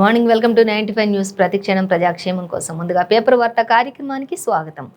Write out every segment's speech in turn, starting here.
Morning welcome to 95 news. ప్రతిక్షణం ప్రజాక్షేమం కోసం. ముందుగా పేపర్ వార్త కార్యక్రమానికి స్వాగతం.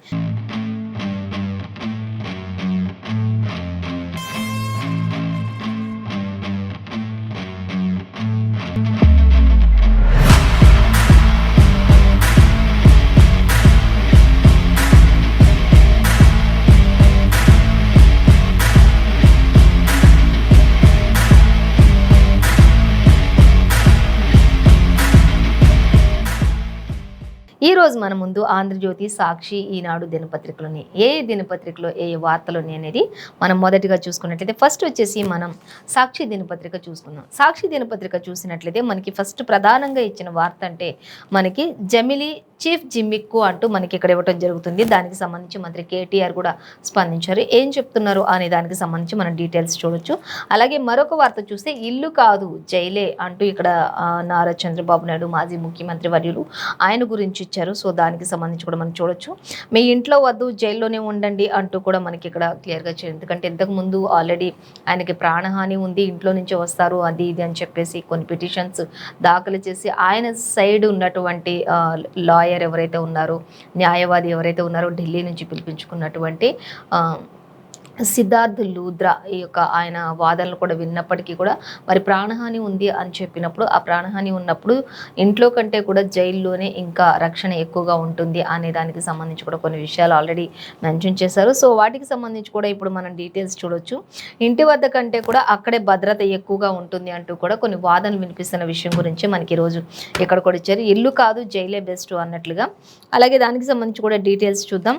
ఈ రోజు మన ముందు ఆంధ్రజ్యోతి, సాక్షి, ఈనాడు దినపత్రికలోని ఏ దినపత్రికలో ఏ వార్తలోని అనేది మనం మొదటిగా చూసుకున్నట్లయితే ఫస్ట్ వచ్చేసి మనం సాక్షి దినపత్రిక చూసుకుందాం. సాక్షి దినపత్రిక చూసినట్లయితే మనకి ఫస్ట్ ప్రధానంగా ఇచ్చిన వార్త అంటే మనకి జమిలీ చీఫ్ జిమ్మిక్కు అంటూ మనకి ఇక్కడ ఇవ్వటం జరుగుతుంది. దానికి సంబంధించి మంత్రి కేటీఆర్ కూడా స్పందించారు. ఏం చెప్తున్నారు అనే దానికి సంబంధించి మనం డీటెయిల్స్ చూడొచ్చు. అలాగే మరొక వార్త చూస్తే ఇల్లు కాదు జైలే అంటూ ఇక్కడ నారా చంద్రబాబు నాయుడు మాజీ ముఖ్యమంత్రి వర్యులు ఆయన గురించి ఇచ్చారు. సో దానికి సంబంధించి కూడా మనం చూడొచ్చు. మీ ఇంట్లో వద్దు జైల్లోనే ఉండండి అంటూ కూడా మనకి ఇక్కడ క్లియర్గా ఇచ్చారు. ఎందుకంటే ఇంతకుముందు ఆల్రెడీ ఆయనకి ప్రాణహాని ఉంది, ఇంట్లో నుంచి వస్తారు అది ఇది అని చెప్పేసి కొన్ని పిటిషన్స్ దాఖలు చేసి ఆయన సైడ్ ఉన్నటువంటి లాయర్ ఎవరైతే ఉన్నారో, న్యాయవాది ఎవరైతే ఉన్నారో ఢిల్లీ నుంచి పిలిపించుకున్నటువంటి సిద్ధార్థ్ లూద్రా ఈ యొక్క ఆయన వాదనలు కూడా విన్నప్పటికీ కూడా మరి ప్రాణహాని ఉంది అని చెప్పినప్పుడు ఆ ప్రాణహాని ఉన్నప్పుడు ఇంట్లో కంటే కూడా జైల్లోనే ఇంకా రక్షణ ఎక్కువగా ఉంటుంది అనే దానికి సంబంధించి కూడా కొన్ని విషయాలు ఆల్రెడీ మెన్షన్ చేశారు. సో వాటికి సంబంధించి కూడా ఇప్పుడు మనం డీటెయిల్స్ చూడొచ్చు. ఇంటి వద్ద కంటే కూడా అక్కడే భద్రత ఎక్కువగా ఉంటుంది అంటూ కూడా కొన్ని వాదనలు వినిపిస్తున్న విషయం గురించి మనకి ఈరోజు ఇక్కడ కూడా ఇచ్చారు. ఇల్లు కాదు జైలే బెస్ట్ అన్నట్లుగా. అలాగే దానికి సంబంధించి కూడా డీటెయిల్స్ చూద్దాం.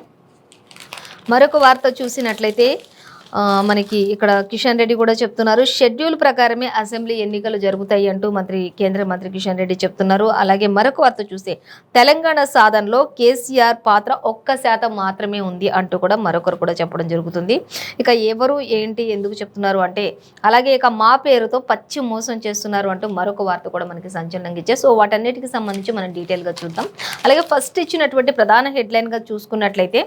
మరొక వార్త చూసినట్లయితే మనకి ఇక్కడ కిషన్ రెడ్డి కూడా చెప్తున్నారు. షెడ్యూల్ ప్రకారమే అసెంబ్లీ ఎన్నికలు జరుగుతాయి అంటూ కేంద్ర మంత్రి కిషన్ రెడ్డి చెప్తున్నారు. అలాగే మరొక వార్త చూస్తే తెలంగాణ సాధనలో కేసీఆర్ పాత్ర 1% మాత్రమే ఉంది అంటూ కూడా మరొకరు కూడా చెప్పడం జరుగుతుంది. ఇక ఎవరు ఏంటి ఎందుకు చెప్తున్నారు అంటే అలాగే ఇక మా పేరుతో పచ్చి మోసం చేస్తున్నారు అంటూ మరొక వార్త కూడా మనకి సంచలనంగా ఇచ్చే. సో వాటన్నిటికి సంబంధించి మనం డీటెయిల్గా చూద్దాం. అలాగే ఫస్ట్ ఇచ్చినటువంటి ప్రధాన హెడ్లైన్గా చూసుకున్నట్లయితే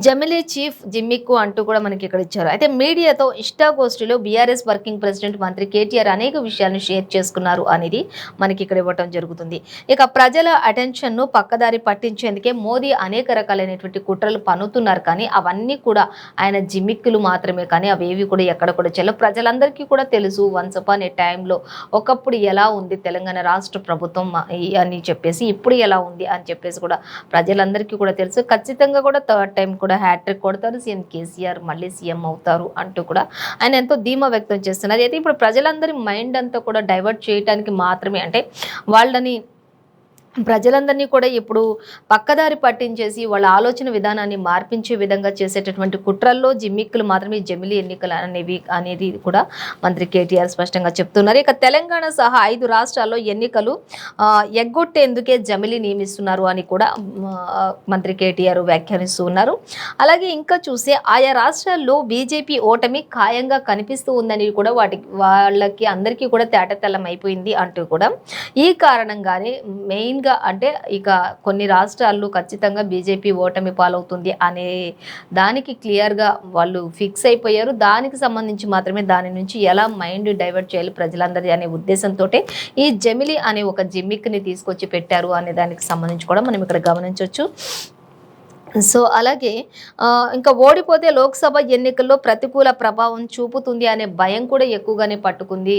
జమిలీ చీఫ్ జిమ్మిక్కు అంటూ కూడా మనకి ఇక్కడ ఇచ్చారు. అయితే మీడియాతో ఇష్టాగోష్ఠిలో బీఆర్ఎస్ వర్కింగ్ ప్రెసిడెంట్ మంత్రి కేటీఆర్ అనేక విషయాలను షేర్ చేసుకున్నారు అనేది మనకి ఇక్కడ ఇవ్వటం జరుగుతుంది. ఇక ప్రజల అటెన్షన్ను పక్కదారి పట్టించేందుకే మోదీ అనేక రకాలైనటువంటి కుట్రలు పన్నుతున్నారు. కానీ అవన్నీ కూడా ఆయన జిమ్మిక్కులు మాత్రమే, కానీ అవేవి కూడా ఎక్కడ కూడా చెల్లవు. ప్రజలందరికీ కూడా తెలుసు వన్స్ అపాన్ ఏ టైంలో ఒకప్పుడు ఎలా ఉంది తెలంగాణ రాష్ట్ర ప్రభుత్వం అని చెప్పేసి, ఇప్పుడు ఎలా ఉంది అని చెప్పేసి కూడా ప్రజలందరికీ కూడా తెలుసు. ఖచ్చితంగా కూడా థర్డ్ టైం కూడా హ్యాట్రిక్ కొడతారు, సీఎం కేసీఆర్ మళ్ళీ సీఎం అవుతారు అంటూ కూడా ఆయన ఎంతో ధీమా వ్యక్తం చేస్తున్నారు. అయితే ఇప్పుడు ప్రజలందరి మైండ్ అంతా కూడా డైవర్ట్ చేయడానికి మాత్రమే, అంటే ప్రజలందరినీ కూడా ఇప్పుడు పక్కదారి పట్టించేసి వాళ్ళ ఆలోచన విధానాన్ని మార్పించే విధంగా చేసేటటువంటి కుట్రల్లో జిమ్మిక్కులు మాత్రమే జమిలీ ఎన్నికలు అనేది కూడా మంత్రి కేటీఆర్ స్పష్టంగా చెప్తున్నారు. ఇక తెలంగాణ సహా 5 రాష్ట్రాల్లో ఎన్నికలు ఎగ్గొట్టేందుకే జమిలీ నియమిస్తున్నారు అని కూడా మంత్రి కేటీఆర్ వ్యాఖ్యానిస్తూ ఉన్నారు. అలాగే ఇంకా చూస్తే ఆయా రాష్ట్రాల్లో బీజేపీ ఓటమి ఖాయంగా కనిపిస్తూ ఉందని కూడా వాళ్ళకి అందరికీ కూడా తేటతెల్లం అయిపోయింది అంటూ కూడా ఈ కారణంగానే మెయిన్ అంటే ఇక కొన్ని రాష్ట్రాల్లో ఖచ్చితంగా బీజేపీ ఓటమి పాలవుతుంది అనే దానికి క్లియర్గా వాళ్ళు ఫిక్స్ అయిపోయారు. దానికి సంబంధించి మాత్రమే దాని నుంచి ఎలా మైండ్ డైవర్ట్ చేయాలి ప్రజలందరి అనే ఉద్దేశంతో ఈ జమిలీ అనే ఒక జిమ్మిక్ని తీసుకొచ్చి పెట్టారు అనే దానికి సంబంధించి కూడా మనం ఇక్కడ గమనించవచ్చు. సో అలాగే ఇంకా ఓడిపోతే లోక్సభ ఎన్నికల్లో ప్రతికూల ప్రభావం చూపుతుంది అనే భయం కూడా ఎక్కువగానే పట్టుకుంది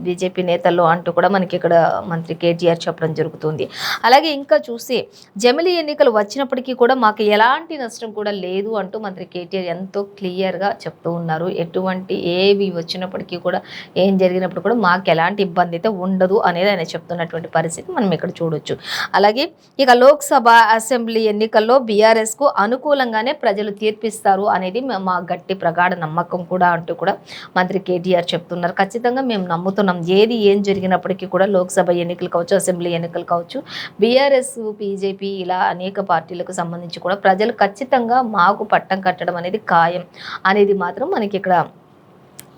బీజేపీ నేతల్లో అంటూ కూడా మనకి ఇక్కడ మంత్రి కేటీఆర్ చెప్పడం జరుగుతుంది. అలాగే ఇంకా చూస్తే జమిలీ ఎన్నికలు వచ్చినప్పటికీ కూడా మాకు ఎలాంటి నష్టం కూడా లేదు అంటూ మంత్రి కేటీఆర్ ఎంతో క్లియర్గా చెప్తూ ఉన్నారు. ఎటువంటి ఏవి వచ్చినప్పటికీ కూడా ఏం జరిగినప్పుడు కూడా మాకు ఎలాంటి ఇబ్బంది అయితే ఉండదు అనేది ఆయన చెప్తున్నటువంటి పరిస్థితి మనం ఇక్కడ చూడొచ్చు. అలాగే ఇక లోక్సభ అసెంబ్లీ ఎన్నికల్లో బీఆర్ఎస్ అనుకూలంగానే ప్రజలు తీర్పిస్తారు అనేది మా గట్టి ప్రగాఢ నమ్మకం కూడా అంటూ కూడా మంత్రి కేటీఆర్ చెప్తున్నారు. ఖచ్చితంగా మేము నమ్ముతున్నాం. ఏం జరిగినప్పటికీ కూడా లోక్సభ ఎన్నికలు కావచ్చు, అసెంబ్లీ ఎన్నికలు కావచ్చు, బీఆర్ఎస్ బీజేపీ ఇలా అనేక పార్టీలకు సంబంధించి కూడా ప్రజలు ఖచ్చితంగా మాకు పట్టం కట్టడం అనేది ఖాయం అనేది మాత్రం మనకి ఇక్కడ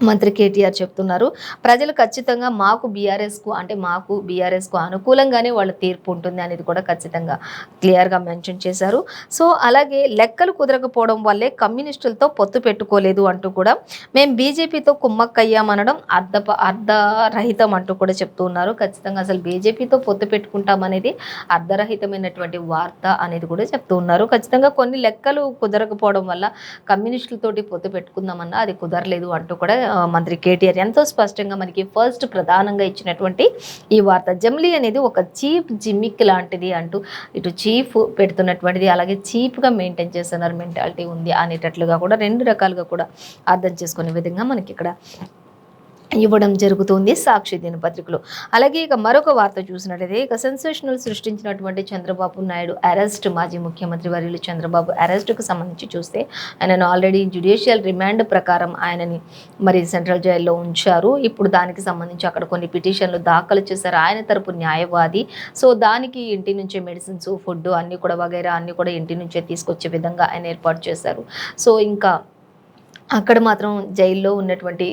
మంత్రి కేటీఆర్ చెప్తున్నారు. ప్రజలు ఖచ్చితంగా మాకు బీఆర్ఎస్‌కు అనుకూలంగానే వాళ్ళ తీర్పు ఉంటుంది అనేది కూడా ఖచ్చితంగా క్లియర్‌గా మెన్షన్ చేశారు. సో, అలాగే లెక్కలు కుదరకపోవడం వల్లే కమ్యూనిస్టులతో పొత్తు పెట్టుకోలేదు అంటూ కూడా మేము బీజేపీతో కుమ్మక్కయ్యామనడం అర్ధరహితం అంటూ కూడా చెప్తూ ఉన్నారు. ఖచ్చితంగా అసలు బీజేపీతో పొత్తు పెట్టుకుంటామనేది అర్ధరహితమైనటువంటి వార్త అనేది కూడా చెప్తూ ఉన్నారు. ఖచ్చితంగా కొన్ని లెక్కలు కుదరకపోవడం వల్ల కమ్యూనిస్టులతోటి పొత్తు పెట్టుకుందామన్నా అది కుదరలేదు అంటూ కూడా మంత్రి కేటీఆర్ ఎంతో స్పష్టంగా మనకి ఫస్ట్ ప్రధానంగా ఇచ్చినటువంటి ఈ వార్త. జమిలీ అనేది ఒక చీప్ జిమ్మిక్ లాంటిది అంటూ ఇటు చీఫ్ పెడుతున్నటువంటిది, అలాగే చీప్గా మెయింటైన్ చేస్తున్నారు, మెంటాలిటీ ఉంది అనేటట్లుగా కూడా రెండు రకాలుగా కూడా అర్థం చేసుకునే విధంగా మనకి ఇక్కడ ఇవ్వడం జరుగుతుంది సాక్షి దినపత్రికలో. అలాగే ఇక మరొక వార్త చూసినట్లయితే ఇక సెన్సేషనల్ సృష్టించినటువంటి చంద్రబాబు నాయుడు అరెస్ట్, మాజీ ముఖ్యమంత్రి వర్యులు చంద్రబాబు అరెస్టుకు సంబంధించి చూస్తే ఆయనను ఆల్రెడీ జ్యుడిషియల్ రిమాండ్ ప్రకారం ఆయనని మరి సెంట్రల్ జైల్లో ఉంచారు. ఇప్పుడు దానికి సంబంధించి అక్కడ కొన్ని పిటిషన్లు దాఖలు చేశారు ఆయన తరపు న్యాయవాది. సో దానికి ఇంటి నుంచే మెడిసిన్స్, ఫుడ్ అన్నీ కూడా వగైరా అన్నీ కూడా ఇంటి నుంచే తీసుకొచ్చే విధంగా ఆయన ఏర్పాటు చేశారు. సో ఇంకా అక్కడ మాత్రం జైల్లో ఉన్నటువంటి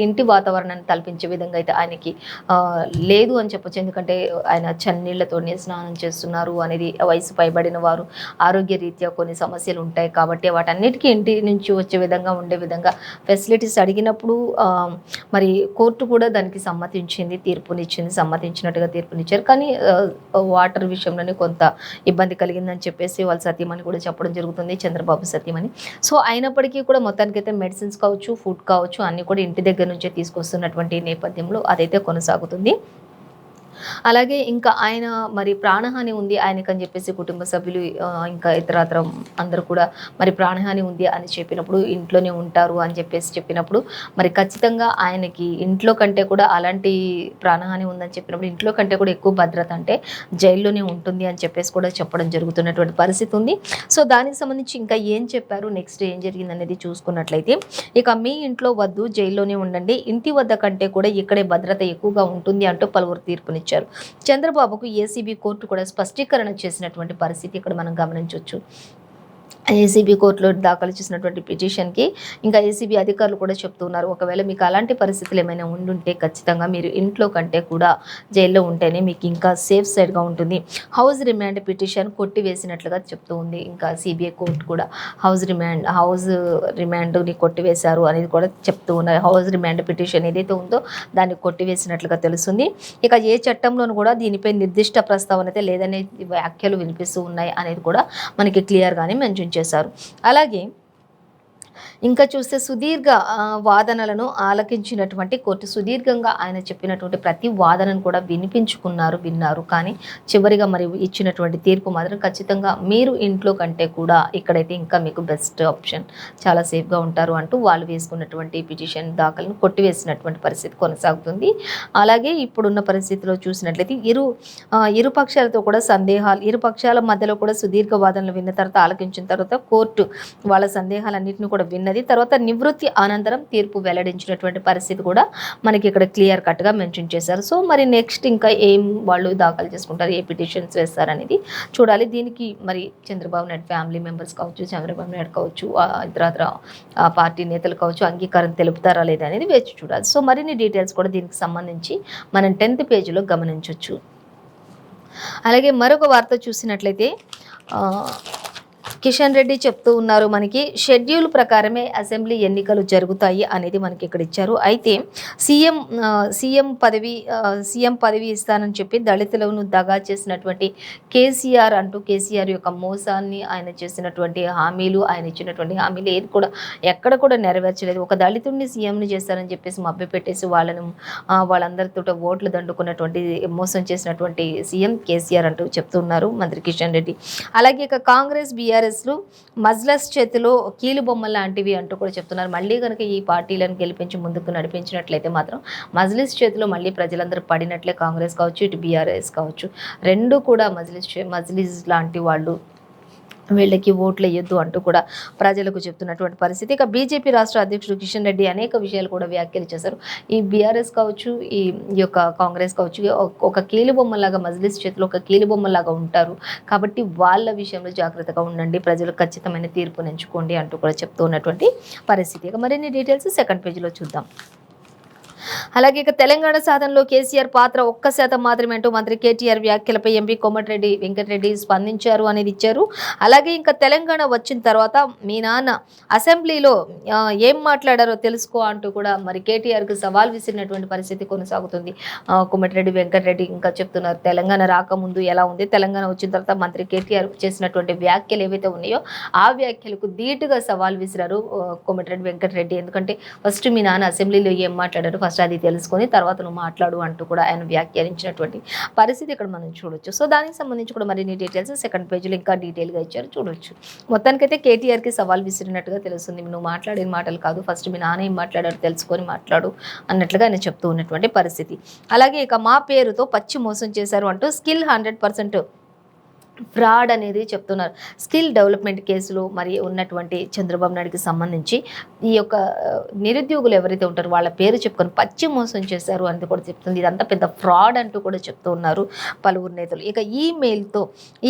ఇంటి వాతావరణాన్ని తలపించే విధంగా అయితే ఆయనకి లేదు అని చెప్పొచ్చు. ఎందుకంటే ఆయన చన్నీళ్లతోనే స్నానం చేస్తున్నారు అనేది, వయసు పైబడిన వారు, ఆరోగ్య రీత్యా కొన్ని సమస్యలు ఉంటాయి కాబట్టి వాటన్నిటికీ ఇంటి నుంచి వచ్చే విధంగా ఉండే విధంగా ఫెసిలిటీస్ అడిగినప్పుడు మరి కోర్టు కూడా దానికి సమ్మతించినట్టుగా తీర్పునిచ్చారు. కానీ వాటర్ విషయంలోనే కొంత ఇబ్బంది కలిగిందని చెప్పేసి వాళ్ళ సతీమణి కూడా చెప్పడం జరుగుతుంది, చంద్రబాబు సతీమణి. సో అయినప్పటికీ కూడా మొత్తానికైతే మెడిసిన్స్ కావచ్చు, ఫుడ్ కావచ్చు అన్నీ కూడా ఇంటి దగ్గర నుంచే తీసుకొస్తున్నటువంటి నేపథ్యంలో అదైతే కొనసాగుతుంది. అలాగే ఇంకా ఆయన మరి ప్రాణహాని ఉంది ఆయనకని చెప్పేసి కుటుంబ సభ్యులు ఇంకా ఇతరత్ర అందరూ కూడా మరి ప్రాణహాని ఉంది అని చెప్పినప్పుడు, ఇంట్లోనే ఉంటారు అని చెప్పినప్పుడు మరి ఖచ్చితంగా ఆయనకి ఇంట్లో కంటే కూడా అలాంటి ప్రాణహాని ఉందని చెప్పినప్పుడు ఇంట్లో కంటే కూడా ఎక్కువ భద్రత అంటే జైల్లోనే ఉంటుంది అని చెప్పేసి కూడా చెప్పడం జరుగుతున్నటువంటి పరిస్థితి ఉంది. సో దానికి సంబంధించి ఇంకా ఏం చెప్పారు, నెక్స్ట్ ఏం జరిగింది అనేది చూసుకున్నట్లయితే ఇక మీ ఇంట్లో వద్దు, జైల్లోనే ఉండండి, ఇంటి వద్ద కంటే కూడా ఇక్కడే భద్రత ఎక్కువగా ఉంటుంది అంటూ పలువురు తీర్పునిచ్చారు. చంద్రబాబుకు ఏసీబీ కోర్టు కూడా స్పష్టీకరణ చేసినటువంటి పరిస్థితి ఇక్కడ మనం గమనించవచ్చు. ఏసీబీ కోర్టులో దాఖలు చేసినటువంటి పిటిషన్కి ఇంకా ఏసీబీ అధికారులు కూడా చెప్తున్నారు, ఒకవేళ మీకు అలాంటి పరిస్థితులు ఏమైనా ఉండుంటే ఖచ్చితంగా మీరు ఇంట్లో కంటే కూడా జైల్లో ఉంటేనే మీకు ఇంకా సేఫ్ సైడ్గా ఉంటుంది. హౌస్ రిమాండ్ పిటిషన్ కొట్టివేసినట్లుగా చెప్తూ ఉంది. ఇంకా సిబిఐ కోర్టు కూడా హౌస్ రిమాండ్ని కొట్టివేశారు అనేది కూడా చెప్తూ ఉన్నారు. హౌస్ రిమాండ్ పిటిషన్ ఏదైతే ఉందో దాన్ని కొట్టివేసినట్లుగా తెలుస్తుంది. ఇక ఏ చట్టంలోనూ కూడా దీనిపై నిర్దిష్ట ప్రస్తావన అయితే లేదనే వ్యాఖ్యలు వినిపిస్తూ ఉన్నాయి అనేది కూడా మనకి క్లియర్గానే మెన్షన్ చేశారు. అలాగే ఇంకా చూస్తే సుదీర్ఘ వాదనలను ఆలకించినటువంటి కోర్టు సుదీర్ఘంగా ఆయన చెప్పినటువంటి ప్రతి వాదనను కూడా విన్నారు. కానీ చివరిగా మరి ఇచ్చినటువంటి తీర్పు మాత్రం ఖచ్చితంగా మీరు ఇంట్లో కంటే కూడా ఇక్కడైతే ఇంకా మీకు బెస్ట్ ఆప్షన్, చాలా సేఫ్గా ఉంటారు అంటూ వాళ్ళు వేసుకున్నటువంటి పిటిషన్ దాఖలను కొట్టివేసినటువంటి పరిస్థితి కొనసాగుతుంది. అలాగే ఇప్పుడున్న పరిస్థితిలో చూసినట్లయితే ఇరు పక్షాలతో కూడా ఇరు పక్షాల మధ్యలో కూడా సుదీర్ఘ వాదనలు విన్న తర్వాత, ఆలకించిన తర్వాత కోర్టు వాళ్ళ సందేహాలన్నింటినీ కూడా విన్నది. తర్వాత నివృత్తి అనంతరం తీర్పు వెల్లడించినటువంటి పరిస్థితి కూడా మనకి ఇక్కడ క్లియర్ కట్గా మెన్షన్ చేశారు. సో మరి నెక్స్ట్ ఇంకా ఏం వాళ్ళు దాఖలు చేసుకుంటారు, ఏ పిటిషన్స్ వేస్తారనేది చూడాలి. దీనికి మరి చంద్రబాబు నాయుడు ఫ్యామిలీ మెంబర్స్ కావచ్చు, చంద్రబాబు నాయుడు కావచ్చు, ఇతరత్ర పార్టీ నేతలు కావచ్చు అంగీకారం తెలుపుతారా లేదా అనేది వేచి చూడాలి. సో మరిన్ని డీటెయిల్స్ కూడా దీనికి సంబంధించి మనం 10th పేజీలో గమనించవచ్చు. అలాగే మరొక వార్త చూసినట్లయితే కిషన్ రెడ్డి చెప్తూ ఉన్నారు, మనకి షెడ్యూల్ ప్రకారమే అసెంబ్లీ ఎన్నికలు జరుగుతాయి అనేది మనకి ఇక్కడ ఇచ్చారు. అయితే సీఎం పదవి ఇస్తానని చెప్పి దళితులను దగా చేసినటువంటి కేసీఆర్ యొక్క మోసాన్ని, ఆయన చేసినటువంటి హామీలు, ఆయన ఇచ్చినటువంటి హామీలు ఏది కూడా ఎక్కడ కూడా నెరవేర్చలేదు. ఒక దళితుడిని సీఎంని చేస్తారని చెప్పేసి మభ్యపెట్టేసి వాళ్ళందరితో ఓట్లు దండుకున్నటువంటి, మోసం చేసినటువంటి సీఎం కేసీఆర్ అంటూ చెప్తున్నారు మంత్రి కిషన్ రెడ్డి. అలాగే ఇక కాంగ్రెస్ బీఆర్ఎస్లు మజ్లస్ చేతిలో కీలు బొమ్మలు లాంటివి అంటూ కూడా చెప్తున్నారు. మళ్ళీ కనుక ఈ పార్టీలను గెలిపించి ముందుకు నడిపించినట్లయితే మాత్రం మజ్లిస్ చేతిలో మళ్ళీ ప్రజలందరూ పడినట్లే. కాంగ్రెస్ కావచ్చు, ఇటు బీఆర్ఎస్ కావచ్చు, రెండు కూడా మజ్లిస్ లాంటి వాళ్ళు వీళ్ళకి ఓట్లు వేయొద్దు అంటూ కూడా ప్రజలకు చెప్తున్నటువంటి పరిస్థితి. ఇక బీజేపీ రాష్ట్ర అధ్యక్షుడు కిషన్ రెడ్డి అనేక విషయాలు కూడా వ్యాఖ్యలు చేశారు. ఈ బీఆర్ఎస్ కావచ్చు, ఈ యొక్క కాంగ్రెస్ కావచ్చు, ఒక కీలుబొమ్మలాగా మజ్లిస్ చేతిలో ఒక కీలుబొమ్మలాగా ఉంటారు. కాబట్టి వాళ్ళ విషయంలో జాగ్రత్తగా ఉండండి, ప్రజలు ఖచ్చితమైన తీర్పుని ఎంచుకోండి అంటూ కూడా చెప్తూ ఉన్నటువంటి పరిస్థితి. ఇక మరిన్ని డీటెయిల్స్ సెకండ్ పేజీలో చూద్దాం. అలాగే ఇక తెలంగాణ సాధనలో కేసీఆర్ పాత్ర 1% మాత్రమే అంటూ మంత్రి కేటీఆర్ వ్యాఖ్యలపై ఎంపీ కోమటిరెడ్డి వెంకటరెడ్డి స్పందించారు అనేది ఇచ్చారు. అలాగే ఇంకా తెలంగాణ వచ్చిన తర్వాత మీ నాన్న అసెంబ్లీలో ఏం మాట్లాడారో తెలుసుకో అంటూ కూడా మరి కేటీఆర్కి సవాల్ విసిరినటువంటి పరిస్థితి కొనసాగుతుంది. కోమటిరెడ్డి వెంకటరెడ్డి ఇంకా చెప్తున్నారు, తెలంగాణ రాకముందు ఎలా ఉంది, తెలంగాణ వచ్చిన తర్వాత మంత్రి కేటీఆర్ చేసినటువంటి వ్యాఖ్యలు ఏవైతే ఉన్నాయో ఆ వ్యాఖ్యలకు ధీటుగా సవాల్ విసిరారు కోమటిరెడ్డి వెంకటరెడ్డి. ఎందుకంటే ఫస్ట్ మీ నాన్న అసెంబ్లీలో ఏం మాట్లాడారు, ఫస్ట్ అది తెలుసుకొని తర్వాత నువ్వు మాట్లాడు అంటూ కూడా ఆయన వ్యాఖ్యానించినటువంటి పరిస్థితి ఇక్కడ మనం చూడొచ్చు. సో దానికి సంబంధించి కూడా మరిన్ని డీటెయిల్స్ సెకండ్ పేజీలో ఇంకా డీటెయిల్గా ఇచ్చారు, చూడొచ్చు. మొత్తానికైతే కేటీఆర్కి సవాల్ విసిరినట్టుగా తెలుస్తుంది. నువ్వు మాట్లాడిన మాటలు కాదు, ఫస్ట్ మీ నాన్న ఏం మాట్లాడారు తెలుసుకొని మాట్లాడు అన్నట్లుగా ఆయన చెప్తూ ఉన్నటువంటి పరిస్థితి. అలాగే ఇక మా పేరుతో పచ్చి మోసం చేశారు అంటూ స్కిల్ 100% ఫ్రాడ్ అనేది చెప్తున్నారు. స్కిల్ డెవలప్మెంట్ కేసులో మరి ఉన్నటువంటి చంద్రబాబు నాయుడుకి సంబంధించి ఈ యొక్క నిరుద్యోగులు ఎవరైతే ఉంటారో వాళ్ళ పేరు చెప్పుకొని పచ్చి మోసం చేశారు అని కూడా చెప్తుంది. ఇదంతా పెద్ద ఫ్రాడ్ అంటూ కూడా చెప్తూ ఉన్నారు పలువురు నేతలు. ఇక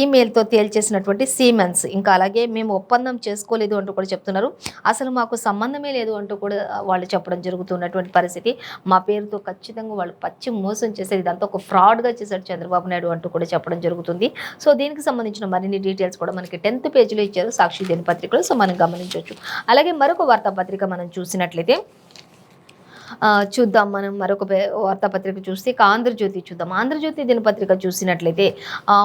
ఈమెయిల్తో తేల్చేసినటువంటి సీమెన్స్, ఇంకా అలాగే మేము ఒప్పందం చేసుకోలేదు అంటూ కూడా చెప్తున్నారు. అసలు మాకు సంబంధమే లేదు అంటూ కూడా వాళ్ళు చెప్పడం జరుగుతున్నటువంటి పరిస్థితి. మా పేరుతో ఖచ్చితంగా వాళ్ళు పచ్చి మోసం చేశారు, ఇదంతా ఒక ఫ్రాడ్గా చేశారు చంద్రబాబు నాయుడు అంటూ కూడా చెప్పడం జరుగుతుంది. సో దీనికి సంబంధించిన మరిన్ని డీటెయిల్స్ కూడా మనకి 10th పేజీలో ఇచ్చారు సాక్షి దినపత్రికలో. సో మనం గమనించవచ్చు. అలాగే మరొక వార్తాపత్రిక మనం చూసినట్లయితే చూద్దాం. మనం మరొక వార్తాపత్రిక చూస్తే ఆంధ్రజ్యోతి చూద్దాం. ఆంధ్రజ్యోతి దినపత్రిక చూసినట్లయితే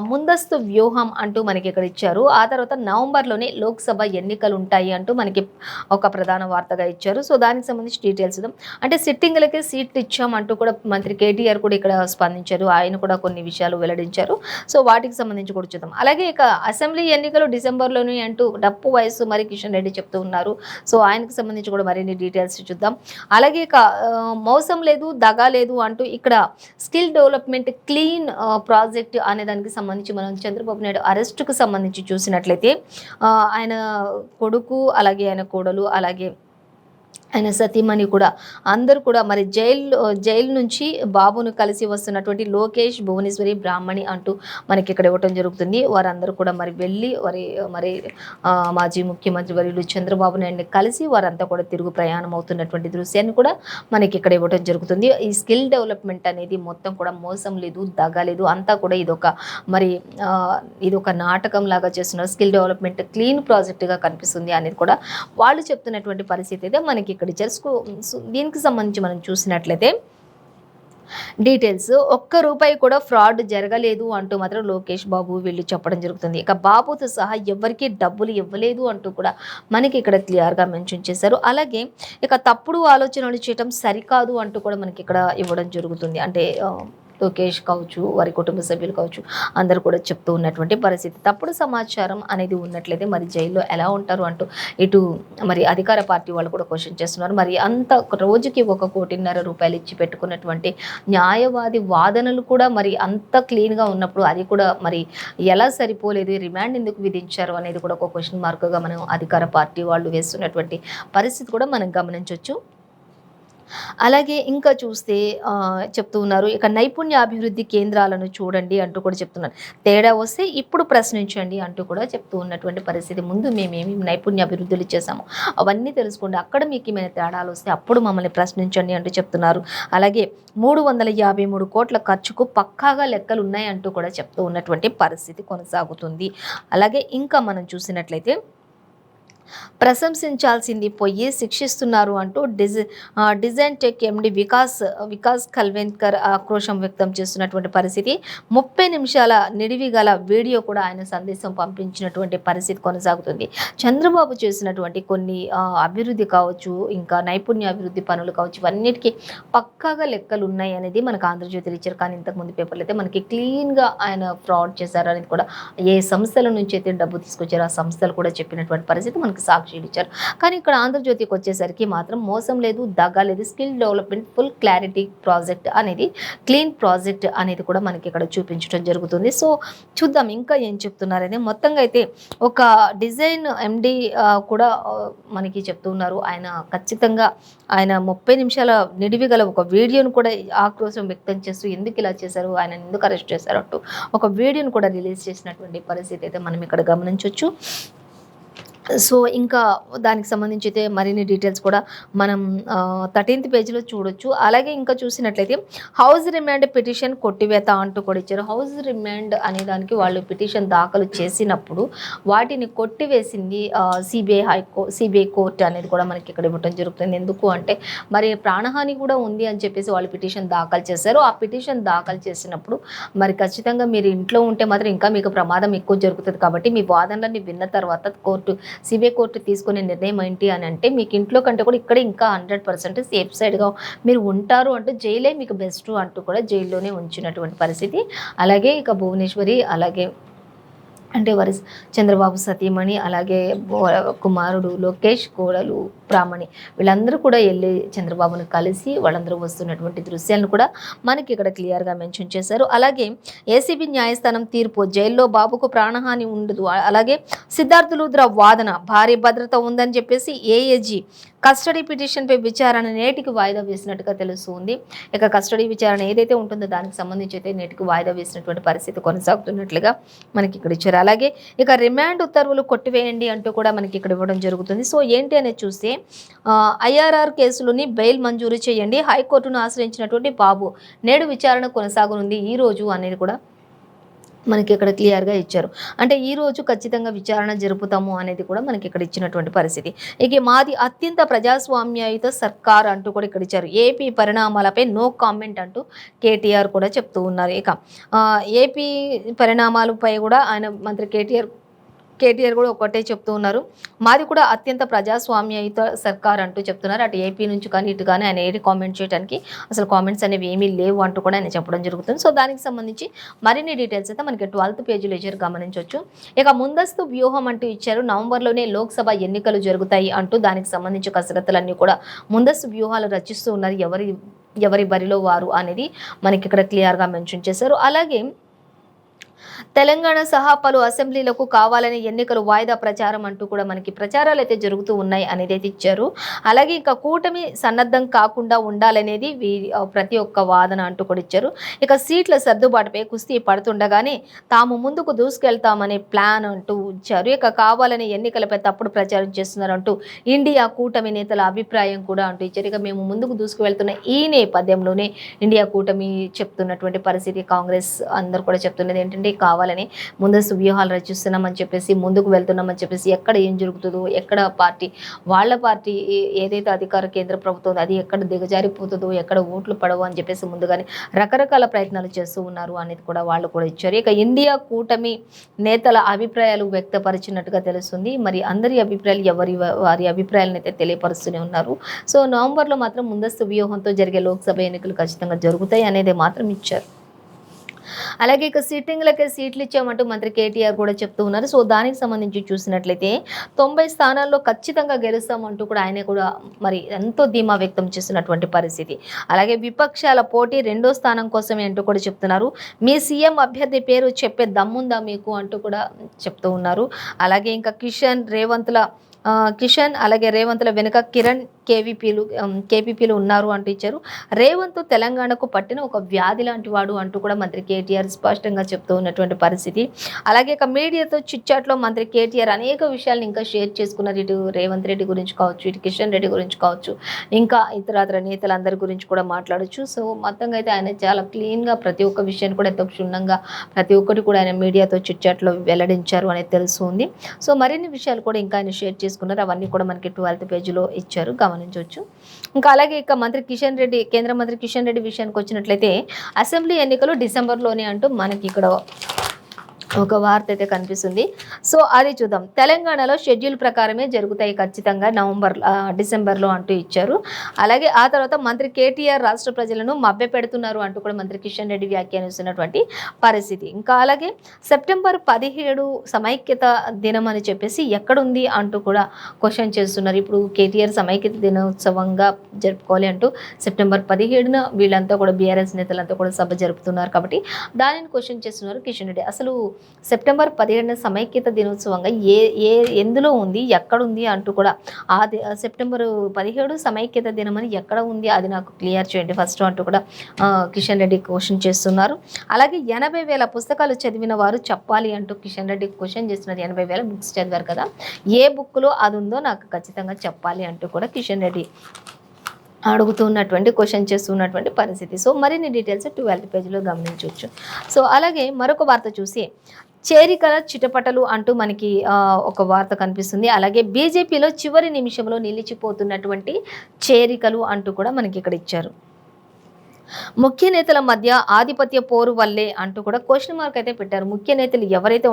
ముందస్తు వ్యూహం అంటూ మనకి ఇక్కడ ఇచ్చారు. ఆ తర్వాత నవంబర్లోనే లోక్సభ ఎన్నికలు ఉంటాయి అంటూ మనకి ఒక ప్రధాన వార్తగా ఇచ్చారు. సో దానికి సంబంధించి డీటెయిల్స్ చూద్దాం. అంటే సిట్టింగ్లకే సీట్లు ఇచ్చాం అంటూ కూడా మంత్రి కేటీఆర్ కూడా ఇక్కడ స్పందించారు. ఆయన కూడా కొన్ని విషయాలు వెల్లడించారు. సో వాటికి సంబంధించి కూడా చూద్దాం. అలాగే ఇక అసెంబ్లీ ఎన్నికలు డిసెంబర్లోనే అంటూ డప్పు వయసు మరి కిషన్ రెడ్డి చెప్తూ ఉన్నారు. సో ఆయనకు సంబంధించి కూడా మరిన్ని డీటెయిల్స్ చూద్దాం. అలాగే ఇక మోసం లేదు, దగా లేదు అంటూ ఇక్కడ స్కిల్ డెవలప్మెంట్ క్లీన్ ప్రాజెక్ట్ అనే దానికి సంబంధించి మనం చంద్రబాబు నాయుడు అరెస్టుకు సంబంధించి చూసినట్లయితే ఆయన కొడుకు, అలాగే ఆయన కోడలు, అలాగే ఆయన సతీమణి కూడా అందరూ కూడా మరి జైలు నుంచి బాబును కలిసి వస్తున్నటువంటి లోకేష్, భువనేశ్వరి, బ్రాహ్మణి అంటూ మనకి ఇక్కడ ఇవ్వటం జరుగుతుంది. వారందరూ కూడా మరి వెళ్ళి మరి మాజీ ముఖ్యమంత్రి వర్యులు చంద్రబాబు నాయుడిని కలిసి వారంతా కూడా తిరుగు ప్రయాణం అవుతున్నటువంటి దృశ్యాన్ని కూడా మనకి ఇక్కడ ఇవ్వటం జరుగుతుంది. ఈ స్కిల్ డెవలప్మెంట్ అనేది మొత్తం కూడా మోసం లేదు, దగలేదు, అంతా కూడా ఇదొక నాటకం లాగా చేస్తున్నారు. స్కిల్ డెవలప్మెంట్ క్లీన్ ప్రాజెక్టుగా కనిపిస్తుంది అనేది కూడా వాళ్ళు చెప్తున్నటువంటి పరిస్థితి అయితే మనకి ఇక్కడ దీనికి సంబంధించి మనం చూసినట్లయితే డీటెయిల్స్ ₹1 కూడా ఫ్రాడ్ జరగలేదు అంటూ మాత్రం లోకేష్ బాబు వీళ్ళు చెప్పడం జరుగుతుంది. ఇక బాబుతో సహా ఎవరికి డబ్బులు ఇవ్వలేదు అంటూ కూడా మనకి ఇక్కడ క్లియర్గా మెన్షన్ చేశారు. అలాగే ఇక తప్పుడు ఆలోచనలు చేయటం సరికాదు అంటూ కూడా మనకి ఇక్కడ ఇవ్వడం జరుగుతుంది. అంటే లోకేష్ కావచ్చు, వారి కుటుంబ సభ్యులు కావచ్చు, అందరూ కూడా చెప్తూ ఉన్నటువంటి పరిస్థితి. తప్పుడు సమాచారం అనేది ఉన్నట్లయితే మరి జైల్లో ఎలా ఉంటారు అంటూ ఇటు మరి అధికార పార్టీ వాళ్ళు కూడా క్వశ్చన్ చేస్తున్నారు. మరి అంత రోజుకి ₹1.5 కోటి ఇచ్చి పెట్టుకున్నటువంటి న్యాయవాది వాదనలు కూడా మరి అంత క్లీన్గా ఉన్నప్పుడు అది కూడా మరి ఎలా సరిపోలేదు, రిమాండ్ ఎందుకు విధించారు అనేది కూడా ఒక క్వశ్చన్ మార్క్గా మనం అధికార పార్టీ వాళ్ళు వేస్తున్నటువంటి పరిస్థితి కూడా మనం గమనించవచ్చు. అలాగే ఇంకా చూస్తే చెప్తూ ఉన్నారు, ఇక నైపుణ్య అభివృద్ధి కేంద్రాలను చూడండి అంటూ కూడా చెప్తున్నారు. తేడా వస్తే ఇప్పుడు ప్రశ్నించండి అంటూ కూడా చెప్తూ ఉన్నటువంటి పరిస్థితి. ముందు మేమేమి నైపుణ్య అభివృద్ధులు చేశాము అవన్నీ తెలుసుకోండి, అక్కడ మీకు ఏమైనా తేడాలు వస్తే అప్పుడు మమ్మల్ని ప్రశ్నించండి అంటూ చెప్తున్నారు. అలాగే 353 కోట్ల ఖర్చుకు పక్కాగా లెక్కలు ఉన్నాయి అంటూ కూడా చెప్తూ ఉన్నటువంటి పరిస్థితి కొనసాగుతుంది. అలాగే ఇంకా మనం చూసినట్లయితే ప్రశంసించాల్సింది పోయి శిక్షిస్తున్నారు అంటూ డిజైన్ టెక్ ఎండి వికాస్ కల్వెన్కర్ ఆక్రోశం వ్యక్తం చేస్తున్నటువంటి పరిస్థితి. 30 నిమిషాల నిడివి గల వీడియో కూడా ఆయన సందేశం పంపించినటువంటి పరిస్థితి కొనసాగుతుంది. చంద్రబాబు చేసినటువంటి కొన్ని అభివృద్ధి కావచ్చు, ఇంకా నైపుణ్య అభివృద్ధి పనులు కావచ్చు, ఇవన్నిటికీ పక్కాగా లెక్కలు ఉన్నాయి అనేది మనకు ఆంధ్రజ్యోతిలో ఇచ్చారు. కానీ ఇంతకుముందు పేపర్లు అయితే మనకి క్లీన్గా ఆయన ఫ్రాడ్ చేశారు అనేది కూడా ఏ సంస్థల నుంచి అయితే డబ్బు తీసుకొచ్చారో ఆ సంస్థలు కూడా చెప్పినటువంటి పరిస్థితి మనకు మనకి సాక్షిలు ఇచ్చారు. కానీ ఇక్కడ ఆంధ్రజ్యోతికి వచ్చేసరికి మాత్రం మోసం లేదు, దగా లేదు, skill development full clarity project అనేది, క్లీన్ ప్రాజెక్ట్ అనేది కూడా మనకి ఇక్కడ చూపించడం జరుగుతుంది. సో చూద్దాం ఇంకా ఏం చెప్తున్నారని. మొత్తంగా అయితే ఒక డిజైన్ ఎండి కూడా మనకి చెప్తూ ఉన్నారు. ఆయన ఖచ్చితంగా ఆయన 30 నిమిషాల నిడివి గల ఒక వీడియోను కూడా ఆక్రోశం వ్యక్తం చేస్తూ ఎందుకు ఇలా చేశారు, ఆయన ఎందుకు అరెస్ట్ చేశారు అంటూ ఒక వీడియోను కూడా రిలీజ్ చేసినటువంటి పరిస్థితి అయితే మనం ఇక్కడ గమనించవచ్చు. సో ఇంకా దానికి సంబంధించి అయితే మరిన్ని డీటెయిల్స్ కూడా మనం 13th పేజీలో చూడొచ్చు. అలాగే ఇంకా చూసినట్లయితే హౌస్ రిమాండ్ పిటిషన్ కొట్టివేత అంటూ కూడా ఇచ్చారు. హౌస్ రిమాండ్ అనే దానికి వాళ్ళు పిటిషన్ దాఖలు చేసినప్పుడు వాటిని కొట్టివేసింది సిబిఐ కోర్టు అనేది కూడా మనకి ఇక్కడ ఇవ్వడం జరుగుతుంది. ఎందుకు అంటే మరి ప్రాణహాని కూడా ఉంది అని చెప్పేసి వాళ్ళు పిటిషన్ దాఖలు చేశారు. ఆ పిటిషన్ దాఖలు చేసినప్పుడు మరి ఖచ్చితంగా మీరు ఇంట్లో ఉంటే మాత్రం ఇంకా మీకు ప్రమాదం ఎక్కువ జరుగుతుంది. కాబట్టి మీ వాదనలన్నీ విన్న తర్వాత సిబిఐ కోర్టు తీసుకునే నిర్ణయం ఏంటి అని అంటే మీకు ఇంట్లో కంటే కూడా ఇక్కడ ఇంకా 100% సేఫ్ సైడ్గా మీరు ఉంటారు అంటూ జైలే మీకు బెస్ట్ అంటూ కూడా జైల్లోనే ఉంచినటువంటి పరిస్థితి. అలాగే ఇక భువనేశ్వరి అలాగే అంటే వారి చంద్రబాబు సతీమణి అలాగే కుమారుడు లోకేష్, కోడలు బ్రాహ్మణి వీళ్ళందరూ కూడా వెళ్ళి చంద్రబాబును కలిసి వాళ్ళందరూ వస్తున్నటువంటి దృశ్యాలను కూడా మనకి ఇక్కడ క్లియర్గా మెన్షన్ చేశారు. అలాగే ఏసీబీ న్యాయస్థానం తీర్పు, జైల్లో బాబుకు ప్రాణహాని ఉండదు. అలాగే సిద్ధార్థ లూథ్రా వాదన, భారీ భద్రత ఉందని చెప్పేసి ఏఏజీ కస్టడీ పిటిషన్పై విచారణ నేటికి వాయిదా వేసినట్టుగా తెలుస్తుంది. ఇక కస్టడీ విచారణ ఏదైతే ఉంటుందో దానికి సంబంధించి అయితే నేటికి వాయిదా వేసినటువంటి పరిస్థితి కొనసాగుతున్నట్లుగా మనకి ఇక్కడ ఇచ్చారు. అలాగే ఇక రిమాండ్ ఉత్తర్వులు కొట్టివేయండి అంటూ కూడా మనకి ఇక్కడ ఇవ్వడం జరుగుతుంది. సో ఏంటి అనేది చూస్తే ఐఆర్ఆర్ కేసులోని బెయిల్ మంజూరు చేయండి, హైకోర్టును ఆశ్రయించినటువంటి బాబు నేడు విచారణ కొనసాగనుంది ఈ రోజు అనేది కూడా మనకి ఇక్కడ క్లియర్గా ఇచ్చారు. అంటే ఈ రోజు ఖచ్చితంగా విచారణ జరుపుతాము అనేది కూడా మనకి ఇక్కడ ఇచ్చినటువంటి పరిస్థితి. ఇక మాది అత్యంత ప్రజాస్వామ్యయుత సర్కార్ అంటూ కూడా ఇక్కడ ఇచ్చారు. ఏపీ పరిణామాలపై నో కామెంట్ అంటూ కేటీఆర్ కూడా చెప్తూ ఉన్నారు. ఇక ఏపీ పరిణామాలపై కూడా ఆయన మంత్రి కేటీఆర్ కూడా ఒకటే చెప్తూ ఉన్నారు, మాది కూడా అత్యంత ప్రజాస్వామ్యయుత సర్కార్ అంటూ చెప్తున్నారు. అటు ఏపీ నుంచి కానీ ఇటు కానీ ఆయన ఏది కామెంట్ చేయడానికి అసలు కామెంట్స్ అనేవి ఏమీ లేవు అంటూ కూడా ఆయన చెప్పడం జరుగుతుంది. సో దానికి సంబంధించి మరిన్ని డీటెయిల్స్ అయితే మనకి 12th పేజీలో ఇచ్చారు, గమనించవచ్చు. ఇక ముందస్తు వ్యూహం అంటూ ఇచ్చారు. నవంబర్లోనే లోక్సభ ఎన్నికలు జరుగుతాయి అంటూ దానికి సంబంధించి కసరత్తులన్నీ కూడా ముందస్తు వ్యూహాలు రచిస్తూ ఉన్నారు. ఎవరి బరిలో వారు అనేది మనకి ఇక్కడ క్లియర్గా మెన్షన్ చేశారు. అలాగే తెలంగాణ సహా పలు అసెంబ్లీలకు కావాలని ఎన్నికలు వాయిదా ప్రచారం అంటూ కూడా మనకి ప్రచారాలు అయితే జరుగుతూ ఉన్నాయి అనేది అయితే ఇచ్చారు. అలాగే ఇంకా కూటమి సన్నద్ధం కాకుండా ఉండాలనేది ప్రతి ఒక్క వాదన అంటూ కూడా ఇచ్చారు. ఇక సీట్ల సర్దుబాటుపై కుస్తీ పడుతుండగానే తాము ముందుకు దూసుకెళ్తామనే ప్లాన్ అంటూ ఇచ్చారు. ఇక కావాలని ఎన్నికలపై తప్పుడు ప్రచారం చేస్తున్నారు అంటూ ఇండియా కూటమి నేతల అభిప్రాయం కూడా అంటూ ఇచ్చారు. ఇక మేము ముందుకు దూసుకువెళ్తున్న ఈ నేపథ్యంలోనే ఇండియా కూటమి చెప్తున్నటువంటి పరిస్థితి, కాంగ్రెస్ అందరూ కూడా చెప్తున్నది ఏంటంటే కావాలని ముందస్తు వ్యూహాలు రచిస్తున్నామని చెప్పేసి ముందుకు వెళ్తున్నామని చెప్పేసి ఎక్కడ ఏం జరుగుతుందో, ఎక్కడ వాళ్ళ పార్టీ ఏదైతే అధికార కేంద్ర ప్రభుత్వం అది ఎక్కడ దిగజారిపోతుందో, ఎక్కడ ఓట్లు పడవు అని చెప్పేసి ముందుగానే రకరకాల ప్రయత్నాలు చేస్తూ ఉన్నారు అనేది కూడా వాళ్ళు కూడా ఇచ్చారు. ఇక ఇండియా కూటమి నేతల అభిప్రాయాలు వ్యక్తపరిచినట్టుగా తెలుస్తుంది. మరి అందరి అభిప్రాయాలు వారి అభిప్రాయాలను అయితే తెలియపరుస్తూనే ఉన్నారు. సో నవంబర్లో మాత్రం ముందస్తు వ్యూహంతో జరిగే లోక్సభ ఎన్నికలు ఖచ్చితంగా జరుగుతాయి అనేది మాత్రం ఇచ్చారు. అలాగే ఇక సిట్టింగ్లకే సీట్లు ఇచ్చామంటూ మంత్రి కేటీఆర్ కూడా చెప్తూ ఉన్నారు. సో దానికి సంబంధించి చూసినట్లయితే 90 స్థానాల్లో ఖచ్చితంగా గెలుస్తామంటూ కూడా ఆయన కూడా మరి ఎంతో ధీమా వ్యక్తం చేస్తున్నటువంటి పరిస్థితి. అలాగే విపక్షాల పోటీ 2వ స్థానం కోసమే అంటూ కూడా చెప్తున్నారు. మీ సీఎం అభ్యర్థి పేరు చెప్పే దమ్ముందా మీకు అంటూ కూడా చెప్తూ ఉన్నారు. అలాగే ఇంకా కిషన్ అలాగే రేవంత్ల వెనుక కిరణ్ కేవీపీలు ఉన్నారు అంటూ ఇచ్చారు. రేవంత్ తెలంగాణకు పట్టిన ఒక వ్యాధి లాంటి వాడు అంటూ కూడా మంత్రి కేటీఆర్ స్పష్టంగా చెప్తూ ఉన్నటువంటి పరిస్థితి. అలాగే ఇక మీడియాతో చిట్చాట్లో మంత్రి కేటీఆర్ అనేక విషయాలను ఇంకా షేర్ చేసుకున్నారు. ఇటు రేవంత్ రెడ్డి గురించి కావచ్చు, ఇటు కిషన్ రెడ్డి గురించి కావచ్చు, ఇంకా ఇతర నేతలందరి గురించి కూడా మాట్లాడచ్చు. సో మొత్తంగా అయితే ఆయన చాలా క్లీన్గా ప్రతి ఒక్క విషయాన్ని కూడా ఎంతో క్షుణ్ణంగా ప్రతి ఒక్కటి కూడా ఆయన మీడియాతో చిట్చాట్లో వెల్లడించారు అనేది తెలుస్తుంది. సో మరిన్ని విషయాలు కూడా ఇంకా ఆయన షేర్ చేసుకున్నారు. అవన్నీ కూడా మనకి 12th పేజీలో ఇచ్చారు, గమనించవచ్చు. ఇంకా అలాగే ఇక కేంద్ర మంత్రి కిషన్ రెడ్డి విషయానికి వచ్చినట్లయితే అసెంబ్లీ ఎన్నికలు డిసెంబర్లోనే అంటూ మనకి ఇక్కడ ఒక వార్త అయితే కనిపిస్తుంది. సో అది చూద్దాం. తెలంగాణలో షెడ్యూల్ ప్రకారమే జరుగుతాయి ఖచ్చితంగా డిసెంబర్లో అంటూ ఇచ్చారు. అలాగే ఆ తర్వాత మంత్రి కేటీఆర్ రాష్ట్ర ప్రజలను మభ్యపెడుతున్నారు అంటూ కూడా మంత్రి కిషన్ రెడ్డి వ్యాఖ్యానిస్తున్నటువంటి పరిస్థితి. ఇంకా అలాగే సెప్టెంబర్ 17 సమైక్యత దినం అని చెప్పేసి ఎక్కడుంది అంటూ కూడా క్వశ్చన్ చేస్తున్నారు. ఇప్పుడు కేటీఆర్ సమైక్యత దినోత్సవంగా జరుపుకోవాలి అంటూ సెప్టెంబర్ 17న వీళ్ళంతా కూడా బీఆర్ఎస్ నేతలంతా కూడా సభ జరుపుతున్నారు కాబట్టి దానిని క్వశ్చన్ చేస్తున్నారు కిషన్ రెడ్డి. అసలు సెప్టెంబర్ 17న సమైక్యత దినోత్సవంగా ఎందులో ఉంది, ఎక్కడుంది అంటూ కూడా సెప్టెంబర్ 17 సమైక్యత దినం అని ఎక్కడ ఉంది అది నాకు క్లియర్ చేయండి ఫస్ట్ అంటూ కూడా కిషన్ రెడ్డి క్వశ్చన్ చేస్తున్నారు. అలాగే 80,000 పుస్తకాలు చదివిన వారు చెప్పాలి అంటూ కిషన్ రెడ్డి క్వశ్చన్ చేస్తున్నారు. 80,000 బుక్స్ చదివారు కదా, ఏ బుక్లో అది ఉందో నాకు ఖచ్చితంగా చెప్పాలి అంటూ కూడా కిషన్ రెడ్డి అడుగుతున్నటువంటి క్వశ్చన్ చేస్తున్నటువంటి పరిస్థితి. సో మరిన్ని డీటెయిల్స్ 12th పేజీలో గమనించవచ్చు. సో అలాగే మరొక వార్త చూసి చేరికల చిటపటలు అంటూ మనకి ఒక వార్త కనిపిస్తుంది. అలాగే బీజేపీలో చివరి నిమిషంలో నిలిచిపోతున్నటువంటి చేరికలు అంటూ కూడా మనకి ఇక్కడ ఇచ్చారు. ముఖ్య నేతల మధ్య ఆధిపత్య పోరు వల్లే అంటూ కూడా క్వశ్చన్ మార్క్ అయితే పెట్టారు. ముఖ్య నేతలు ఎవరైతే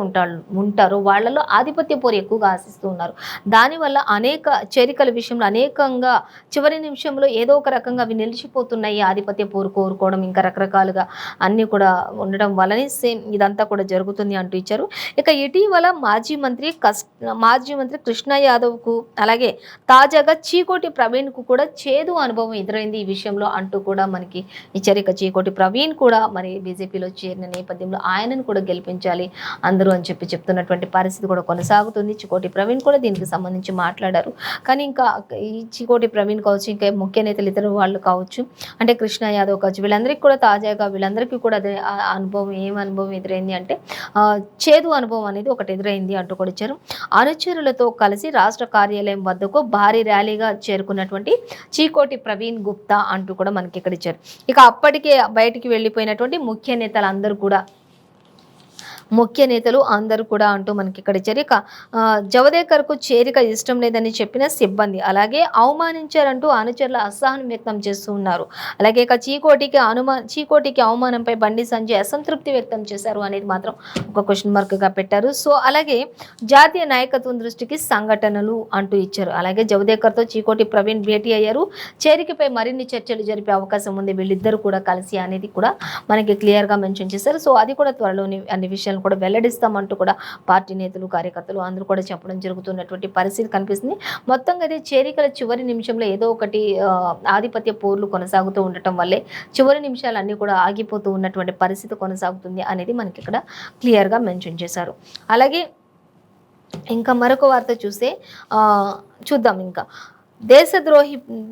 ఉంటారో వాళ్ళలో ఆధిపత్య పోరు ఎక్కువగా ఆశిస్తూ ఉన్నారు. దానివల్ల అనేక చేరికల విషయంలో అనేకంగా చివరి నిమిషంలో ఏదో ఒక రకంగా అవి నిలిచిపోతున్నాయి. ఆధిపత్య పోరు కోరుకోవడం ఇంకా రకరకాలుగా అన్నీ కూడా ఉండడం వల్లనే సేమ్ ఇదంతా కూడా జరుగుతుంది అంటూ ఇచ్చారు. ఇక ఇటీవల మాజీ మంత్రి కృష్ణ యాదవ్కు అలాగే తాజాగా చీకోటి ప్రవీణ్కు కూడా చేదు అనుభవం ఎదురైంది ఈ విషయంలో అంటూ కూడా మనకి ఇచ్చారు. ఇక చీకోటి ప్రవీణ్ కూడా మరి బీజేపీలో చేరిన నేపథ్యంలో ఆయనను కూడా గెలిపించాలి అందరూ అని చెప్తున్నటువంటి పరిస్థితి కూడా కొనసాగుతుంది. చీకోటి ప్రవీణ్ కూడా దీనికి సంబంధించి మాట్లాడారు. కానీ ఇంకా ఈ చీకోటి ప్రవీణ్ కావచ్చు, ఇంకా ముఖ్య నేతలు ఇతర వాళ్ళు కావచ్చు, అంటే కృష్ణ యాదవ్ కావచ్చు, వీళ్ళందరికీ కూడా తాజాగా వీళ్ళందరికీ కూడా అదే అనుభవం ఎదురైంది అంటే చేదు అనుభవం అనేది ఒకటి ఎదురైంది అంటూ కూడా ఇచ్చారు. అనుచరులతో కలిసి రాష్ట్ర కార్యాలయం వద్దకు భారీ ర్యాలీగా చేరుకున్నటువంటి చీకోటి ప్రవీణ్ గుప్తా అంటూ కూడా మనకి ఇక్కడ ఇచ్చారు. ఇక అప్పటికే బయటికి వెళ్ళిపోయినటువంటి ముఖ్య నేతలు అందరూ కూడా అంటూ మనకి ఇక్కడ ఇచ్చారు. ఇక జవదేకర్కు చేరిక ఇష్టం లేదని చెప్పిన సిబ్బంది, అలాగే అవమానించారంటూ అనుచరుల అసహనం వ్యక్తం చేస్తూ ఉన్నారు. అలాగే ఇక చీకోటికి అవమానంపై బండి సంజయ్ అసంతృప్తి వ్యక్తం చేశారు అనేది మాత్రం ఒక క్వశ్చన్ మార్క్గా పెట్టారు. సో అలాగే జాతీయ నాయకత్వం దృష్టికి సంఘటనలు అంటూ ఇచ్చారు. అలాగే జవదేకర్తో చీకోటి ప్రవీణ్ భేటీ అయ్యారు. చేరికపై మరిన్ని చర్చలు జరిపే అవకాశం ఉంది వీళ్ళిద్దరూ కూడా కలిసి అనేది కూడా మనకి క్లియర్గా మెన్షన్ చేశారు. సో అది కూడా త్వరలోని అన్ని విషయాలు కూడా వెల్లడిస్తామంటూ కూడా పార్టీ నేతలు కార్యకర్తలు అందరూ కూడా చెప్పడం జరుగుతున్నటువంటి పరిస్థితి కనిపిస్తుంది. మొత్తంగా అయితే చేరికల చివరి నిమిషంలో ఏదో ఒకటి ఆధిపత్య పోర్లు కొనసాగుతూ ఉండటం వల్లే చివరి నిమిషాలన్నీ కూడా ఆగిపోతూ ఉన్నటువంటి పరిస్థితి కొనసాగుతుంది అనేది మనకి ఇక్కడ క్లియర్గా మెన్షన్ చేశారు. అలాగే ఇంకా మరొక వార్త చూద్దాం. ఇంకా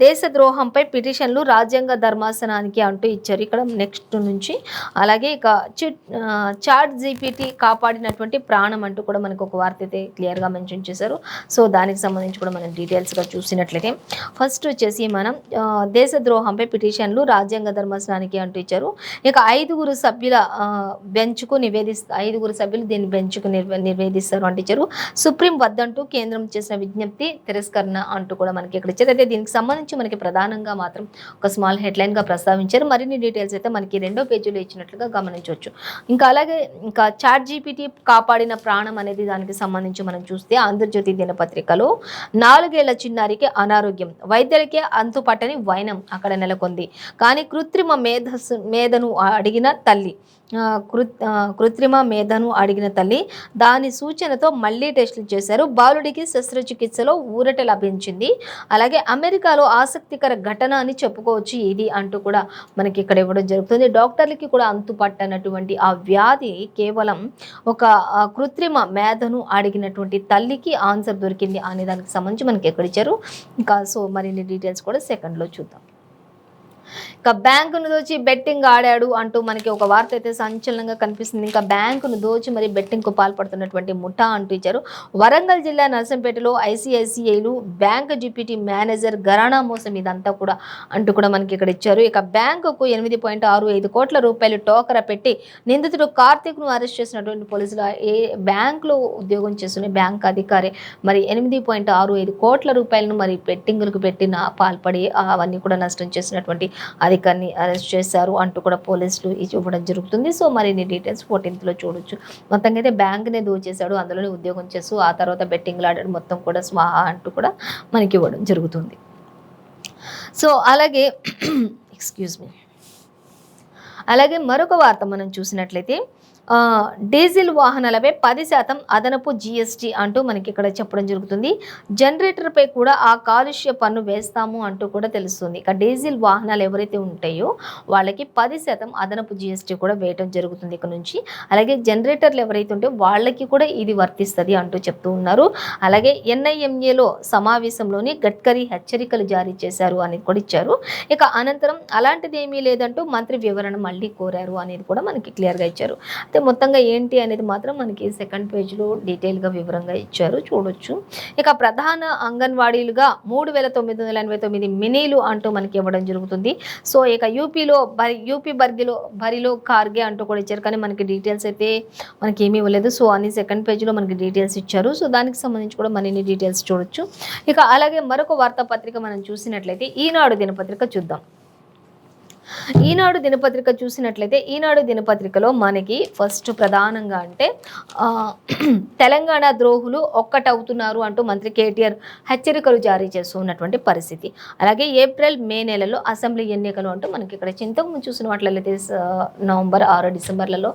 దేశద్రోహంపై పిటిషన్లు రాజ్యాంగ ధర్మాసనానికి అంటూ ఇచ్చారు ఇక్కడ నెక్స్ట్ నుంచి. అలాగే ఇక చాట్ జీపీటీ కాపాడినటువంటి ప్రాణం అంటూ కూడా మనకు ఒక వార్త అయితే క్లియర్గా మెన్షన్ చేశారు. సో దానికి సంబంధించి కూడా మనం డీటెయిల్స్గా చూసినట్లయితే ఫస్ట్ వచ్చేసి మనం దేశద్రోహంపై పిటిషన్లు రాజ్యాంగ ధర్మాసనానికి అంటూ ఇచ్చారు. ఇక 5 సభ్యుల బెంచ్కు దీన్ని బెంచ్కు నివేదిస్తారు అంటూ ఇచ్చారు. సుప్రీం వద్దంటూ కేంద్రం చేసిన విజ్ఞప్తి తిరస్కరణ అంటూ కూడా మనకి ఇక్కడ ఇచ్చారు. అయితే దీనికి సంబంధించి మనకి ప్రధానంగా మాత్రం ఒక స్మాల్ హెడ్లైన్ గా ప్రస్తావించారు. మరిన్ని డీటెయిల్స్ అయితే మనకి 2వ పేజీలో ఇచ్చినట్లుగా గమనించవచ్చు. ఇంకా అలాగే ఇంకా చాట్ జీపీటీ కాపాడిన ప్రాణం అనేది దానికి సంబంధించి మనం చూస్తే ఆంధ్రజ్యోతి దినపత్రికలో 4 ఏళ్ల చిన్నారికి అనారోగ్యం, వైద్యులకే అంతుపట్టని వైనం అక్కడ నెలకొంది. కానీ కృత్రిమ మేధను అడిగిన తల్లి దాని సూచనతో మళ్ళీ టెస్టులు చేశారు. బాలుడికి శస్త్రచికిత్సలో ఊరట లభించింది. అలాగే అమెరికాలో ఆసక్తికర ఘటన అని చెప్పుకోవచ్చు ఇది అంటూ కూడా మనకి ఇక్కడ ఇవ్వడం జరుగుతుంది. డాక్టర్లకి కూడా అంతుపట్టనటువంటి ఆ వ్యాధి కేవలం ఒక కృత్రిమ మేధను అడిగినటువంటి తల్లికి ఆన్సర్ దొరికింది అనే దానికి సంబంధించి మనకి ఎక్కడ ఇచ్చారు. ఇంకా సో మరిన్ని డీటెయిల్స్ కూడా సెకండ్లో చూద్దాం. ఇక బ్యాంకును దోచి బెట్టింగ్ ఆడాడు అంటూ మనకి ఒక వార్త అయితే సంచలనంగా కనిపిస్తుంది. ఇంకా బ్యాంకును దోచి మరి బెట్టింగ్కు పాల్పడుతున్నటువంటి ముఠా అంటూ ఇచ్చారు. వరంగల్ జిల్లా నర్సంపేటలో ఐసిఐసిఐలు బ్యాంక్ జీపీటీ మేనేజర్ ఘరానా మోసం ఇదంతా కూడా అంటూ కూడా మనకి ఇక్కడ ఇచ్చారు. ఇక బ్యాంకుకు 8.65 కోట్ల రూపాయలు టోకరా పెట్టి నిందితుడు కార్తీక్ను అరెస్ట్ చేసినటువంటి పోలీసులు బ్యాంకులో ఉద్యోగం చేస్తున్న బ్యాంక్ అధికారి మరి 8.65 కోట్ల రూపాయలను మరి బెట్టింగులకు పాల్పడి అవన్నీ కూడా నష్టం చేసినటువంటి అధికారిని అరెస్ట్ చేశారు అంటూ కూడా పోలీసులు ఇవ్వడం జరుగుతుంది. సో మరిన్ని డీటెయిల్స్ 14th చూడొచ్చు. మొత్తంగా అయితే బ్యాంక్నే దోచేశాడు, అందులోనే ఉద్యోగం చేస్తూ ఆ తర్వాత బెట్టింగ్లు ఆడాడు, మొత్తం కూడా స్వాహా అంటూ కూడా మనకి ఇవ్వడం జరుగుతుంది. సో అలాగే ఎక్స్క్యూజ్ మీ, అలాగే మరొక వార్త మనం చూసినట్లయితే డీజిల్ వాహనాలపై 10% అదనపు జీఎస్టీ అంటూ మనకి ఇక్కడ చెప్పడం జరుగుతుంది. జనరేటర్పై కూడా ఆ కాలుష్య పన్ను వేస్తాము అంటూ కూడా తెలుస్తుంది. ఇక డీజిల్ వాహనాలు ఎవరైతే ఉంటాయో వాళ్ళకి 10% అదనపు జీఎస్టీ కూడా వేయడం జరుగుతుంది ఇక నుంచి. అలాగే జనరేటర్లు ఎవరైతే ఉంటే వాళ్ళకి కూడా ఇది వర్తిస్తుంది అంటూ చెప్తూ ఉన్నారు. అలాగే ఎన్ఐఎంఏలో సమావేశంలోని గడ్కరీ హెచ్చరికలు జారీ చేశారు అనేది కూడా ఇచ్చారు. ఇక అనంతరం అలాంటిది ఏమీ లేదంటూ మంత్రి వివరణ మళ్ళీ కోరారు అనేది కూడా మనకి క్లియర్గా ఇచ్చారు. అయితే మొత్తంగా ఏంటి అనేది మాత్రం మనకి సెకండ్ పేజ్లో డీటెయిల్గా వివరంగా ఇచ్చారు, చూడొచ్చు. ఇక ప్రధాన అంగన్వాడీలుగా 3989 మినీలు అంటూ మనకి ఇవ్వడం జరుగుతుంది. సో ఇక యూపీ బరిలో కార్గే అంటూ కూడా ఇచ్చారు, కానీ మనకి డీటెయిల్స్ అయితే మనకి ఏమీ ఇవ్వలేదు. సో అని సెకండ్ పేజ్లో మనకి డీటెయిల్స్ ఇచ్చారు. సో దానికి సంబంధించి కూడా మరిన్ని డీటెయిల్స్ చూడొచ్చు. ఇక అలాగే మరొక వార్తాపత్రిక మనం చూసినట్లయితే ఈనాడు దినపత్రిక చూద్దాం. ఈనాడు దినపత్రిక చూసినట్లయితే ఈనాడు దినపత్రికలో మనకి ఫస్ట్ ప్రధానంగా అంటే తెలంగాణ ద్రోహులు ఒక్కటవుతున్నారు అంటూ మంత్రి కేటీఆర్ హెచ్చరికలు జారీ చేస్తున్నటువంటి పరిస్థితి. అలాగే ఏప్రిల్ మే నెలలో అసెంబ్లీ ఎన్నికలు అంటూ మనకి ఇక్కడ చింతకు చూసిన వాటిలైతే నవంబర్ 6 డిసెంబర్లలో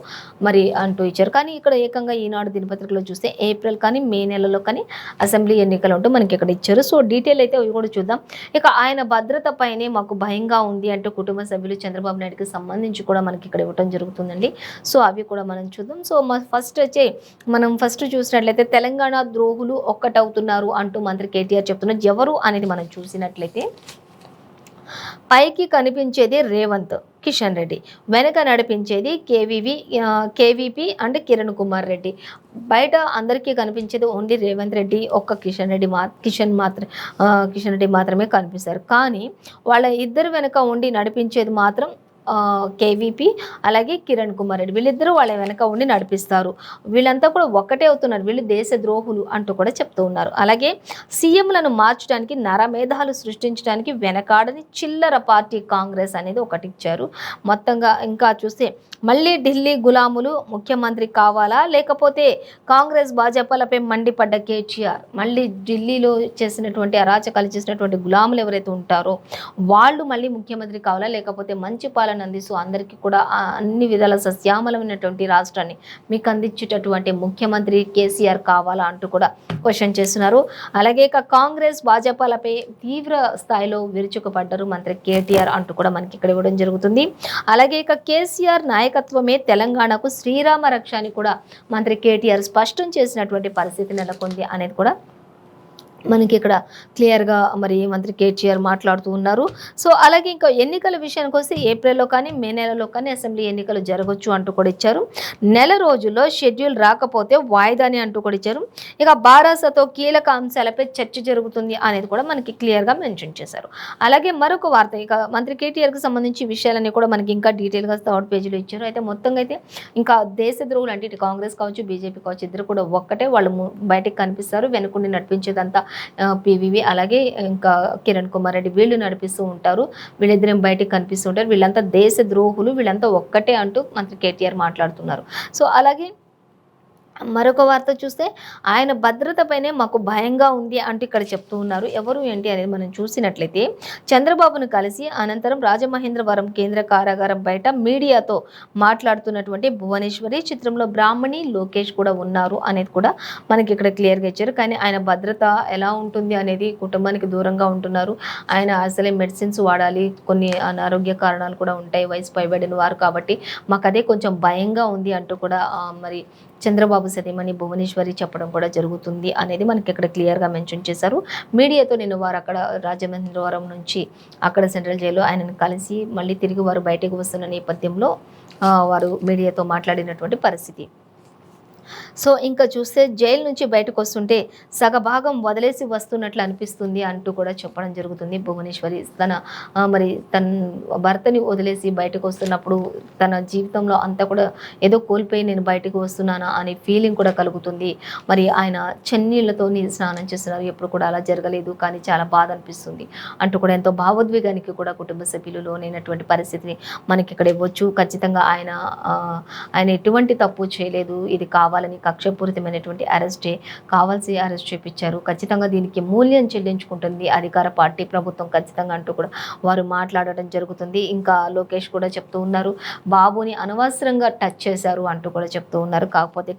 మరి అంటూ ఇచ్చారు. కానీ ఇక్కడ ఏకంగా ఈనాడు దినపత్రికలో చూస్తే ఏప్రిల్ కానీ మే నెలలో కానీ అసెంబ్లీ ఎన్నికలు అంటూ మనకి ఇక్కడ ఇచ్చారు. సో డీటెయిల్ అయితే అవి కూడా చూద్దాం. ఇక ఆయన భద్రత పైనే మాకు భయంగా ఉంది అంటూ కుటుంబ సభ్యులు చంద్రబాబు నాయుడుకి సంబంధించి కూడా మనకి ఇక్కడ ఇవ్వడం జరుగుతుందండి. సో అవి కూడా మనం చూద్దాం. సో మనం ఫస్ట్ చూసినట్లయితే తెలంగాణ ద్రోహులు ఒక్కటవుతున్నారు అంటూ మంత్రి కేటీఆర్ చెప్తున్నారు. ఎవరు అనేది మనం చూసినట్లయితే పైకి కనిపించేది రేవంత్, కిషన్ రెడ్డి, వెనక నడిపించేది కేవీపీ అండ్ కిరణ్ కుమార్ రెడ్డి. బయట అందరికీ కనిపించేది ఓన్లీ రేవంత్ రెడ్డి, ఒక్క కిషన్ రెడ్డి మాత్రమే కనిపిస్తారు. కానీ వాళ్ళ ఇద్దరు వెనక ఉండి నడిపించేది మాత్రం కేవీపీ అలాగే కిరణ్ కుమార్ రెడ్డి. వీళ్ళిద్దరూ వాళ్ళ వెనక ఉండి నడిపిస్తారు. వీళ్ళంతా కూడా ఒక్కటే అవుతున్నారు, వీళ్ళు దేశ ద్రోహులు అంటూ కూడా చెప్తూ ఉన్నారు. అలాగే సీఎంలను మార్చడానికి నరమేధాలు సృష్టించడానికి వెనకాడని చిల్లర పార్టీ కాంగ్రెస్ అనేది ఒకటి ఇచ్చారు. మొత్తంగా ఇంకా చూస్తే మళ్ళీ ఢిల్లీ గులాములు ముఖ్యమంత్రి కావాలా, లేకపోతే కాంగ్రెస్ భాజపాలపై మండిపడ్డ కేటీఆర్ మళ్ళీ ఢిల్లీలో చేసినటువంటి అరాచకాలు చేసినటువంటి గులాములు ఎవరైతే ఉంటారో వాళ్ళు మళ్ళీ ముఖ్యమంత్రి కావాలా, లేకపోతే మంచి పాలన అందిస్తూ అందరికీ కూడా అన్ని విధాల సస్యామలమైనటువంటి రాష్ట్రాన్ని మీకు అందించేటటువంటి ముఖ్యమంత్రి కేసీఆర్ కావాలా అంటూ కూడా క్వశ్చన్ చేస్తున్నారు. అలాగే ఇక కాంగ్రెస్ భాజపాలపై తీవ్ర స్థాయిలో విరుచుకుపడ్డారు మంత్రి కేటీఆర్ అంటూ కూడా మనకి ఇక్కడ ఇవ్వడం జరుగుతుంది. అలాగే ఇక కేసీఆర్ నాయకత్వమే తెలంగాణకు శ్రీరామ రక్ష అని కూడా మంత్రి కేటీఆర్ స్పష్టం చేసినటువంటి పరిస్థితి నెలకొంది అనేది కూడా మనకి ఇక్కడ క్లియర్గా మరి మంత్రి కేటీఆర్ మాట్లాడుతూ ఉన్నారు. సో అలాగే ఇంకా ఎన్నికల విషయానికి వస్తే ఏప్రిల్లో కానీ మే నెలలో కానీ అసెంబ్లీ ఎన్నికలు జరగవచ్చు అంటూ కూడా ఇచ్చారు. నెల రోజుల్లో షెడ్యూల్ రాకపోతే వాయిదాని అంటూ కూడా ఇచ్చారు. ఇక బారాసతో కీలక అంశాలపై చర్చ జరుగుతుంది అనేది కూడా మనకి క్లియర్గా మెన్షన్ చేశారు. అలాగే మరొక వార్త, ఇక మంత్రి కేటీఆర్కి సంబంధించి విషయాలన్నీ కూడా మనకి ఇంకా డీటెయిల్గా థర్డ్ పేజీలో ఇచ్చారు. అయితే మొత్తంగా అయితే ఇంకా దేశ ద్రోహులు అంటే ఇటు కాంగ్రెస్ కావచ్చు బీజేపీ కావచ్చు ఇద్దరు కూడా ఒక్కటే, వాళ్ళు బయటకు కనిపిస్తారు, వెనుకుండి నడిపించేదంతా పీవీవి అలాగే ఇంకా కిరణ్ కుమార్ రెడ్డి వీళ్ళు నడిపిస్తూ ఉంటారు. వీళ్ళిద్దరేం బయటకు కనిపిస్తూ ఉంటారు. వీళ్ళంతా దేశ ద్రోహులు, వీళ్ళంతా ఒక్కటే అంటూ మంత్రి కేటీఆర్ మాట్లాడుతున్నారు. సో అలాగే మరొక వార్త చూస్తే ఆయన భద్రతపైనే మాకు భయంగా ఉంది అంటూ ఇక్కడ చెప్తూ ఉన్నారు. ఎవరు ఏంటి అనేది మనం చూసినట్లయితే చంద్రబాబును కలిసి అనంతరం రాజమహేంద్రవరం కేంద్ర కారాగారం బయట మీడియాతో మాట్లాడుతున్నటువంటి భువనేశ్వరి, చిత్రంలో బ్రాహ్మణి, లోకేష్ కూడా ఉన్నారు అనేది కూడా మనకి ఇక్కడ క్లియర్గా ఇచ్చారు. కానీ ఆయన భద్రత ఎలా ఉంటుంది అనేది, కుటుంబానికి దూరంగా ఉంటున్నారు, ఆయన అసలే మెడిసిన్స్ వాడాలి, కొన్ని అనారోగ్య కారణాలు కూడా ఉంటాయి, వయసు పైబడిన వారు కాబట్టి మాకు అదే కొంచెం భయంగా ఉంది అంటూ కూడా మరి చంద్రబాబు సతీమణి భువనేశ్వరి చెప్పడం కూడా జరుగుతుంది అనేది మనకి ఇక్కడ క్లియర్గా మెన్షన్ చేశారు. మీడియాతో నేను వారు అక్కడ రాజమహేంద్రవరం నుంచి అక్కడ సెంట్రల్ జైల్లో ఆయనను కలిసి మళ్ళీ తిరిగి వారు బయటకు వస్తున్న నేపథ్యంలో వారు మీడియాతో మాట్లాడినటువంటి పరిస్థితి. సో ఇంకా చూస్తే జైలు నుంచి బయటకు వస్తుంటే సగభాగం వదిలేసి వస్తున్నట్లు అనిపిస్తుంది అంటూ కూడా చెప్పడం జరుగుతుంది భువనేశ్వరి. మరి తన భర్తని వదిలేసి బయటకు వస్తున్నప్పుడు తన జీవితంలో అంతా కూడా ఏదో కోల్పోయి నేను బయటకు వస్తున్నానా అనే ఫీలింగ్ కూడా కలుగుతుంది. మరి ఆయన చన్నీళ్లతో స్నానం చేస్తున్నారు, ఎప్పుడు కూడా అలా జరగలేదు, కానీ చాలా బాధ అనిపిస్తుంది అంటూ కూడా ఎంతో భావోద్వేగానికి కూడా కుటుంబ సభ్యులు లోనైనటువంటి పరిస్థితిని మనకి ఇక్కడ ఇవ్వచ్చు. ఖచ్చితంగా ఆయన ఎటువంటి తప్పు చేయలేదు, ఇది కావాలని కక్షపూరితమైనటువంటి అరెస్టే, కావాల్సి అరెస్ట్ చేపించారు, ఖచ్చితంగా దీనికి మూల్యం చెల్లించుకుంటుంది అధికార పార్టీ ప్రభుత్వం ఖచ్చితంగా అంటూ కూడా వారు మాట్లాడటం జరుగుతుంది. ఇంకా లోకేష్ కూడా చెప్తూ ఉన్నారు, బాబుని అనవసరంగా టచ్ చేశారు అంటూ కూడా చెప్తూ ఉన్నారు. కాకపోతే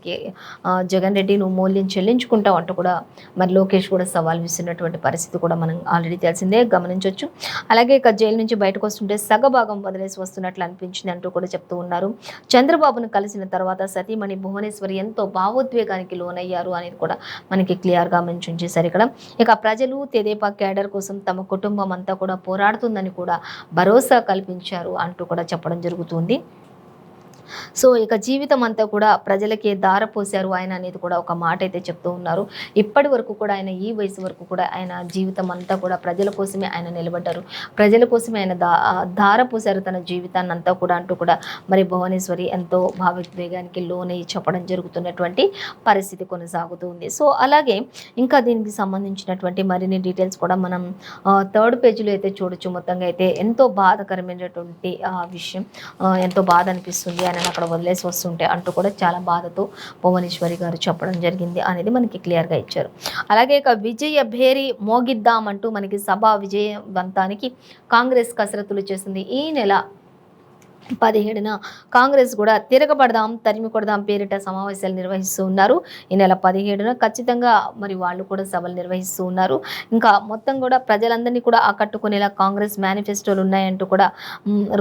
జగన్ రెడ్డి నువ్వు మూల్యం చెల్లించుకుంటావు అంటూ కూడా మరి లోకేష్ కూడా సవాల్ విసిరినటువంటి పరిస్థితి కూడా మనం ఆల్రెడీ తెలిసిందే, గమనించవచ్చు. అలాగే ఇక జైలు నుంచి బయటకు వస్తుంటే సగభాగం వదిలేసి వస్తున్నట్లు అనిపించింది అంటూ కూడా చెప్తూ ఉన్నారు. చంద్రబాబును కలిసిన తర్వాత సతీమణి భువనేశ్వరి ఎంతో భావోద్వేగానికి లోనయ్యారు అనేది కూడా మనకి క్లియర్గా మెన్షన్ చేశారు ఇక్కడ. ఇక ప్రజలు తెదేపా క్యాడర్ కోసం తమ కుటుంబం అంతా కూడా పోరాడుతుందని కూడా భరోసా కల్పించారు అంటూ కూడా చెప్పడం జరుగుతుంది. సో ఇక జీవితం అంతా కూడా ప్రజలకే దారపోశారు ఆయన అనేది కూడా ఒక మాట అయితే చెప్తూ ఉన్నారు. ఇప్పటి వరకు కూడా ఆయన ఈ వయసు వరకు కూడా ఆయన జీవితం అంతా కూడా ప్రజల కోసమే ఆయన నిలబడ్డారు, ప్రజల కోసమే ఆయన దారపోశారు తన జీవితాన్ని అంతా కూడా అంటూ కూడా మరి భువనేశ్వరి ఎంతో భావోద్వేగానికి లోనై చెప్పడం జరుగుతున్నటువంటి పరిస్థితి కొనసాగుతూ ఉంది. సో అలాగే ఇంకా దీనికి సంబంధించినటువంటి మరిన్ని డీటెయిల్స్ కూడా మనం థర్డ్ పేజీలో అయితే చూడొచ్చు. మొత్తంగా అయితే ఎంతో బాధకరమైనటువంటి విషయం, ఎంతో బాధ అనిపిస్తుంది ఆయన అక్కడ వదిలేసి వస్తుంటే అంటూ కూడా చాలా బాధతో భువనేశ్వరి గారు చెప్పడం జరిగింది అనేది మనకి క్లియర్గా ఇచ్చారు. అలాగే ఇక విజయ భేరి మోగిద్దామంటూ మనకి సభా విజయవంతానికి కాంగ్రెస్ కసరత్తులు చేస్తుంది. ఈ నెల 17న కాంగ్రెస్ కూడా తిరగబడదాం తరిమి కొడదాం పేరిట సమావేశాలు నిర్వహిస్తూ ఉన్నారు. ఈ నెల 17న ఖచ్చితంగా మరి వాళ్ళు కూడా సభలు నిర్వహిస్తూ ఉన్నారు. ఇంకా మొత్తం కూడా ప్రజలందరినీ కూడా ఆకట్టుకునేలా కాంగ్రెస్ మేనిఫెస్టోలు ఉన్నాయంటూ కూడా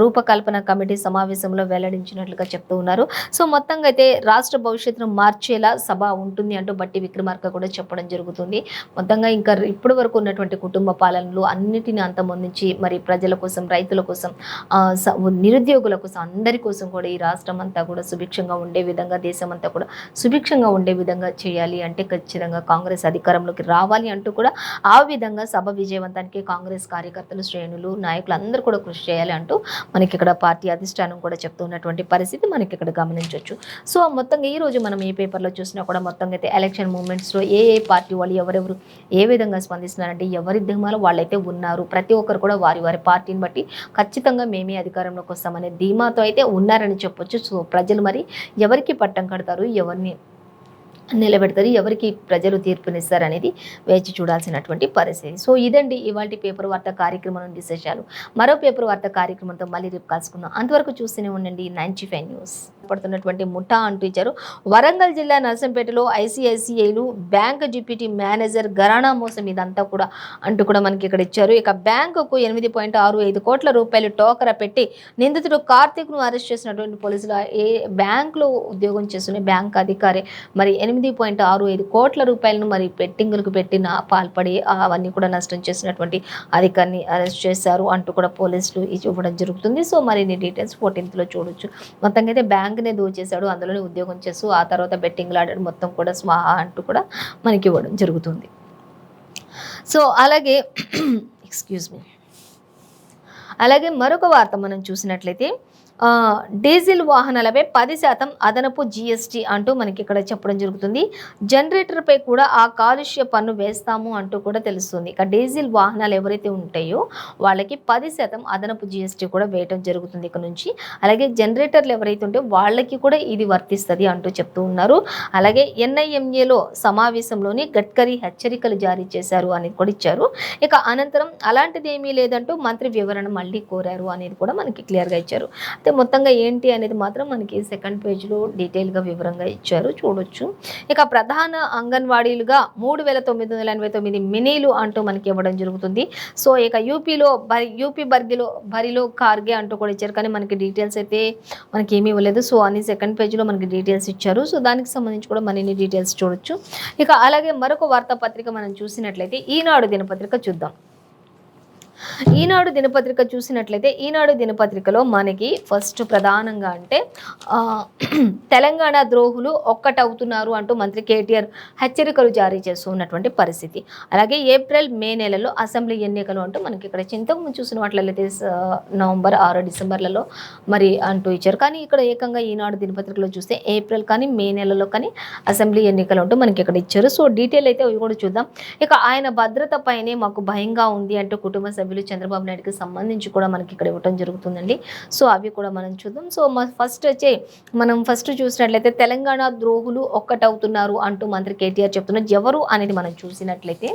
రూపకల్పన కమిటీ సమావేశంలో వెల్లడించినట్లుగా చెప్తూ ఉన్నారు. సో మొత్తంగా అయితే రాష్ట్ర భవిష్యత్తును మార్చేలా సభ ఉంటుంది అంటూ బట్టి విక్రమార్క కూడా చెప్పడం జరుగుతుంది. మొత్తంగా ఇంకా ఇప్పటి వరకు ఉన్నటువంటి కుటుంబ పాలనలు అన్నిటిని అంతమొందించి మరి ప్రజల కోసం, రైతుల కోసం, నిరుద్యోగుల కోసం, అందరి కోసం కూడా ఈ రాష్ట్రం అంతా కూడా సుభిక్షంగా ఉండే విధంగా, దేశం అంతా కూడా సుభిక్షంగా ఉండే విధంగా చేయాలి అంటే ఖచ్చితంగా కాంగ్రెస్ అధికారంలోకి రావాలి అంటూ కూడా ఆ విధంగా సభ విజయవంతానికి కాంగ్రెస్ కార్యకర్తలు, శ్రేణులు, నాయకులు అందరూ కూడా కృషి చేయాలి అంటూ మనకి ఇక్కడ పార్టీ అధిష్టానం కూడా చెప్తున్నటువంటి పరిస్థితి మనకి ఇక్కడ గమనించవచ్చు. సో మొత్తంగా ఈ రోజు మనం ఏ పేపర్లో చూసినా కూడా మొత్తంగా అయితే ఎలక్షన్ మూమెంట్స్లో ఏ పార్టీ వాళ్ళు ఎవరెవరు ఏ విధంగా స్పందిస్తున్నారంటే ఎవరి ధీమాలో వాళ్ళైతే ఉన్నారు. ప్రతి ఒక్కరు కూడా వారి వారి పార్టీని బట్టి ఖచ్చితంగా మేమే అధికారంలోకి వస్తామనే ధీమాతో అయితే ఉన్నారని చెప్పొచ్చు. సో ప్రజలు మరి ఎవరికి పట్టం కడతారు, ఎవరిని నిలబెడతారు, ఎవరికి ప్రజలు తీర్పునిస్తారు అనేది వేచి చూడాల్సినటువంటి పరిస్థితి. సో ఇదండి ఇవాళ పేపర్ వార్త కార్యక్రమం నుండి విశేషాలు. మరో పేపర్ వార్త కార్యక్రమంతో మళ్ళీ రేపు కలుసుకుందాం. అంతవరకు చూస్తూనే ఉండండి 95 న్యూస్. పడుతున్నటువంటి ముఠా అంటూ ఇచ్చారు. వరంగల్ జిల్లా నర్సంపేటలో ఐసిఐసిఐలు బ్యాంక్ డిప్యూటీ మేనేజర్ ఘరానా మోసం ఇదంతా కూడా అంటూ కూడా మనకి ఇక్కడ ఇచ్చారు. ఇక బ్యాంకుకు 8.65 కోట్ల రూపాయలు టోకరా పెట్టి నిందితుడు కార్తీక్ను అరెస్ట్ చేసినటువంటి పోలీసులు ఏ బ్యాంకులో ఉద్యోగం చేస్తున్న బ్యాంక్ అధికారి మరి 8.65 కోట్ల రూపాయలను మరి బెట్టింగులకు పెట్టిన పాల్పడి అవన్నీ కూడా నష్టం చేసినటువంటి అధికారిని అరెస్ట్ చేశారు అంటూ కూడా పోలీసులు ఇవ్వడం జరుగుతుంది. సో మరిన్ని డీటెయిల్స్ 14th చూడొచ్చు. మొత్తంగా అయితే బ్యాంక్నే దోచేశాడు, అందులోనే ఉద్యోగం చేస్తూ ఆ తర్వాత బెట్టింగ్లు ఆడాడు, మొత్తం కూడా స్వాహా అంటూ కూడా మనకి ఇవ్వడం జరుగుతుంది. సో అలాగే ఎక్స్క్యూజ్ మీ, అలాగే మరొక వార్త మనం చూసినట్లయితే డీజిల్ వాహనాలపై 10% అదనపు జీఎస్టీ అంటూ మనకి ఇక్కడ చెప్పడం జరుగుతుంది. జనరేటర్పై కూడా ఆ కాలుష్య పన్ను వేస్తాము అంటూ కూడా తెలుస్తుంది. ఇక డీజిల్ వాహనాలు ఎవరైతే ఉంటాయో వాళ్ళకి 10% అదనపు జీఎస్టీ కూడా వేయటం జరుగుతుంది ఇక నుంచి. అలాగే జనరేటర్లు ఎవరైతే ఉంటే వాళ్ళకి కూడా ఇది వర్తిస్తుంది అంటూ చెప్తూ ఉన్నారు. అలాగే ఎన్ఐఎంఏలో సమావేశంలోని గడ్కరీ హెచ్చరికలు జారీ చేశారు అనేది కూడా ఇచ్చారు. ఇక అనంతరం అలాంటిది ఏమీ లేదంటూ మంత్రి వివరణ మళ్ళీ కోరారు అనేది కూడా మనకి క్లియర్గా ఇచ్చారు. అయితే మొత్తంగా ఏంటి అనేది మాత్రం మనకి సెకండ్ పేజ్లో డీటెయిల్గా వివరంగా ఇచ్చారు, చూడొచ్చు. ఇక ప్రధాన అంగన్వాడీలుగా 3,989 మినీలు అంటూ మనకి ఇవ్వడం జరుగుతుంది. సో ఇక యూపీ బరిలో కార్గే అంటూ కూడా ఇచ్చారు, కానీ మనకి డీటెయిల్స్ అయితే మనకి ఏమీ ఇవ్వలేదు. సో అని సెకండ్ పేజ్లో మనకి డీటెయిల్స్ ఇచ్చారు. సో దానికి సంబంధించి కూడా మరిన్ని డీటెయిల్స్ చూడొచ్చు. ఇక అలాగే మరొక వార్తాపత్రిక మనం చూసినట్లయితే ఈనాడు దినపత్రిక చూద్దాం. ఈనాడు దినపత్రిక చూసినట్లయితే ఈనాడు దినపత్రికలో మనకి ఫస్ట్ ప్రధానంగా అంటే తెలంగాణ ద్రోహులు ఒక్కటవుతున్నారు అంటూ మంత్రి కేటీఆర్ హెచ్చరికలు జారీ చేస్తూ ఉన్నటువంటి పరిస్థితి. అలాగే ఏప్రిల్ మే నెలలో అసెంబ్లీ ఎన్నికలు అంటూ మనకి ఇక్కడ చింతకు చూసిన వాటిలైతే నవంబర్ 6 డిసెంబర్లలో మరి అంటూ ఇచ్చారు. కానీ ఇక్కడ ఏకంగా ఈనాడు దినపత్రికలో చూస్తే ఏప్రిల్ కానీ మే నెలలో కానీ అసెంబ్లీ ఎన్నికలు అంటూ మనకి ఇక్కడ ఇచ్చారు. సో డీటెయిల్ అయితే అవి కూడా చూద్దాం. ఇక ఆయన భద్రత పైనే మాకు భయంగా ఉంది అంటూ కుటుంబ సభ్యులు చంద్రబాబు నాయుడుకి సంబంధించి కూడా మనకి ఇక్కడ ఇవ్వటం జరుగుతుందండి. సో అవి కూడా మనం చూద్దాం. సో మనం ఫస్ట్ చూసినట్లయితే తెలంగాణ ద్రోహులు ఒక్కటవుతున్నారు అంటూ మంత్రి కేటీఆర్ చెప్తున్నారు. ఎవరు అనేది మనం చూసినట్లయితే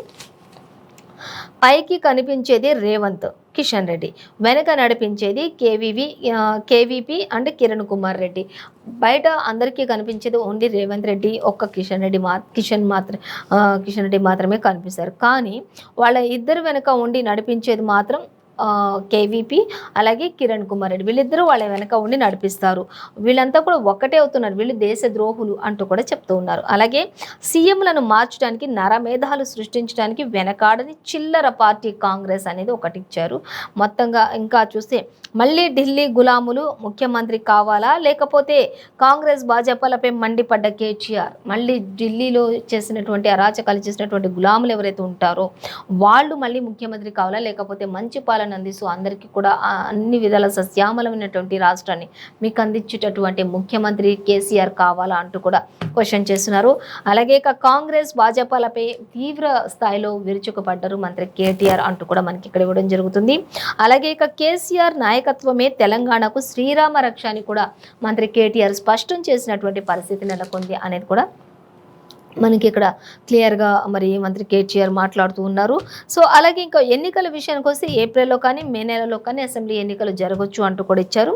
పైకి కనిపించేది రేవంత్ కిషన్ రెడ్డి, వెనక నడిపించేది కేవీపీ అండ్ కిరణ్ కుమార్ రెడ్డి. బయట అందరికీ కనిపించేది ఓన్లీ రేవంత్ రెడ్డి, ఒక్క కిషన్ రెడ్డి మాత్రమే కనిపిస్తారు. కానీ వాళ్ళ ఇద్దరు వెనక ఉండి నడిపించేది మాత్రం కేవీపీ అలాగే కిరణ్ కుమార్ రెడ్డి. వీళ్ళిద్దరూ వాళ్ళ వెనక ఉండి నడిపిస్తారు. వీళ్ళంతా కూడా ఒక్కటే అవుతున్నారు. వీళ్ళు దేశ ద్రోహులు అంటూ కూడా చెప్తూ ఉన్నారు. అలాగే సీఎంలను మార్చడానికి నరమేధాలు సృష్టించడానికి వెనకాడని చిల్లర పార్టీ కాంగ్రెస్ అనేది ఒకటి ఇచ్చారు. మొత్తంగా ఇంకా చూస్తే మళ్ళీ ఢిల్లీ గులాములు ముఖ్యమంత్రి కావాలా, లేకపోతే కాంగ్రెస్ భాజపాలపై మండిపడ్డ కేటీఆర్ మళ్ళీ ఢిల్లీలో చేసినటువంటి అరాచకాలు చేసినటువంటి గులాములు ఎవరైతే ఉంటారో వాళ్ళు మళ్ళీ ముఖ్యమంత్రి కావాలా, లేకపోతే మంచి పాలన అందిస్తూ అందరికీ కూడా అన్ని విధాల సస్యామలమైనటువంటి రాష్ట్రాన్ని మీకు అందించేటటువంటి ముఖ్యమంత్రి కేసీఆర్ కావాలా అంటూ కూడా క్వశ్చన్ చేస్తున్నారు. అలాగే ఇక కాంగ్రెస్ భాజపాలపై తీవ్ర స్థాయిలో విరుచుకుపడ్డారు మంత్రి కేటీఆర్ అంటూ కూడా మనకి ఇక్కడ ఇవ్వడం జరుగుతుంది. అలాగే ఇక కేసీఆర్ నాయకత్వమే తెలంగాణకు శ్రీరామ రక్ష అని కూడా మంత్రి కేటీఆర్ స్పష్టం చేసినటువంటి పరిస్థితి నెలకొంది అనేది కూడా మనకి ఇక్కడ క్లియర్గా మరి మంత్రి కేటీఆర్ మాట్లాడుతూ ఉన్నారు. సో అలాగే ఇంకా ఎన్నికల విషయానికి వస్తే ఏప్రిల్లో కానీ మే నెలలో కానీ అసెంబ్లీ ఎన్నికలు జరగవచ్చు అంటూ కూడా ఇచ్చారు.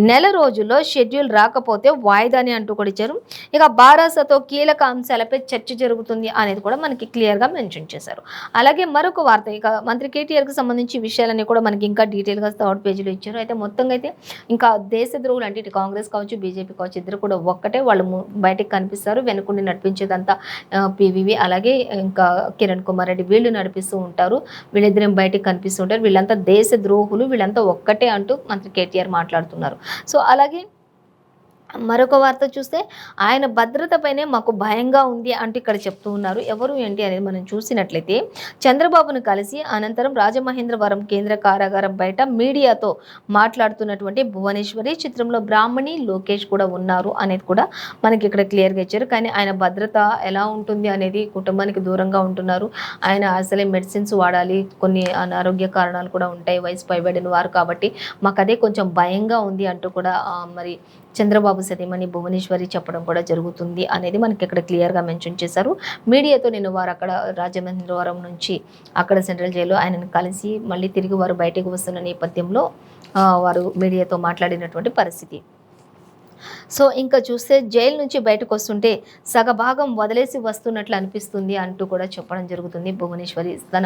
నెల రోజుల్లో షెడ్యూల్ రాకపోతే వాయిదాని అంటూ కూడా ఇచ్చారు. ఇక బారాసతో కీలక అంశాలపై చర్చ జరుగుతుంది అనేది కూడా మనకి క్లియర్గా మెన్షన్ చేశారు. అలాగే మరొక వార్త, ఇక మంత్రి కేటీఆర్కి సంబంధించి విషయాలన్నీ కూడా మనకి ఇంకా డీటెయిల్గా థర్డ్ పేజీలో ఇచ్చారు. అయితే మొత్తంగా అయితే ఇంకా దేశ ద్రోహులు అంటే ఇటు కాంగ్రెస్ కావచ్చు బీజేపీ కావచ్చు ఇద్దరు కూడా ఒక్కటే, వాళ్ళు బయటకు కనిపిస్తారు, వెనుకుండి నడిపించేదంతా పీవీవి అలాగే ఇంకా కిరణ్ కుమార్ రెడ్డి వీళ్ళు నడిపిస్తూ ఉంటారు. వీళ్ళిద్దరేం బయటకు కనిపిస్తూ ఉంటారు. వీళ్ళంతా దేశ ద్రోహులు, వీళ్ళంతా ఒక్కటే అంటూ మంత్రి కేటీఆర్ మాట్లాడుతున్నారు. సో అలాగే మరొక వార్త చూస్తే ఆయన భద్రతపైనే మాకు భయంగా ఉంది అంటూ ఇక్కడ చెప్తూ ఉన్నారు. ఎవరు ఏంటి అనేది మనం చూసినట్లయితే చంద్రబాబును కలిసి అనంతరం రాజమహేంద్రవరం కేంద్ర కారాగారం బయట మీడియాతో మాట్లాడుతున్నటువంటి భువనేశ్వరి, చిత్రంలో బ్రాహ్మణి, లోకేష్ కూడా ఉన్నారు అనేది కూడా మనకి ఇక్కడ క్లియర్గా ఇచ్చారు. కానీ ఆయన భద్రత ఎలా ఉంటుంది అనేది కుటుంబానికి దూరంగా ఉంటున్నారు. ఆయన అసలే మెడిసిన్స్ వాడాలి, కొన్ని అనారోగ్య కారణాలు కూడా ఉంటాయి, వయసు పైబడిన వారు కాబట్టి మాకు అదే కొంచెం భయంగా ఉంది అంటూ కూడా మరి చంద్రబాబు సతీమణి భువనేశ్వరి చెప్పడం కూడా జరుగుతుంది అనేది మనకి ఇక్కడ క్లియర్గా మెన్షన్ చేశారు. మీడియాతో నేను వారు అక్కడ రాజమహేంద్రవరం నుంచి అక్కడ సెంట్రల్ జైల్లో ఆయనను కలిసి మళ్ళీ తిరిగి వారు బయటకు వస్తున్న నేపథ్యంలో వారు మీడియాతో మాట్లాడినటువంటి పరిస్థితి. సో ఇంకా చూస్తే జైలు నుంచి బయటకు వస్తుంటే సగభాగం వదిలేసి వస్తున్నట్లు అనిపిస్తుంది అంటూ కూడా చెప్పడం జరుగుతుంది. భువనేశ్వరి తన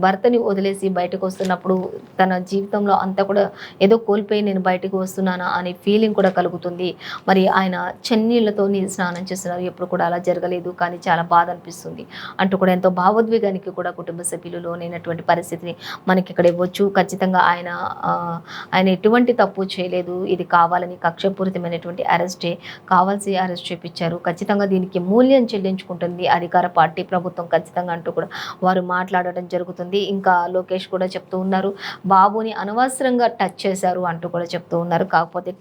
భర్తని వదిలేసి బయటకు వస్తున్నప్పుడు తన జీవితంలో అంతా కూడా ఏదో కోల్పోయి నేను బయటకు వస్తున్నానా అనే ఫీలింగ్ కూడా కలుగుతుంది. మరి ఆయన చెన్నీళ్లతో స్నానం చేస్తున్నారు, ఎప్పుడు కూడా అలా జరగలేదు, కానీ చాలా బాధ అనిపిస్తుంది అంటూ కూడా ఎంతో భావోద్వేగానికి కూడా కుటుంబ సభ్యులు లోనైనటువంటి పరిస్థితిని మనకి ఇక్కడ ఇవ్వచ్చు. ఖచ్చితంగా ఆయన ఎటువంటి తప్పు చేయలేదు, ఇది కావాలని కక్షపూరితమైనటువంటి అరెస్టే, కావాల్సి అరెస్ట్ చేపించారు, ఖచ్చితంగా దీనికి మూల్యం చెల్లించుకుంటుంది అధికార పార్టీ ప్రభుత్వం ఖచ్చితంగా అంటూ కూడా వారు మాట్లాడడం జరుగుతుంది. ఇంకా లోకేష్ కూడా చెప్తూ ఉన్నారు, బాబుని అనవసరంగా టచ్ చేశారు అంటూ కూడా చెప్తూ ఉన్నారు. కాకపోతే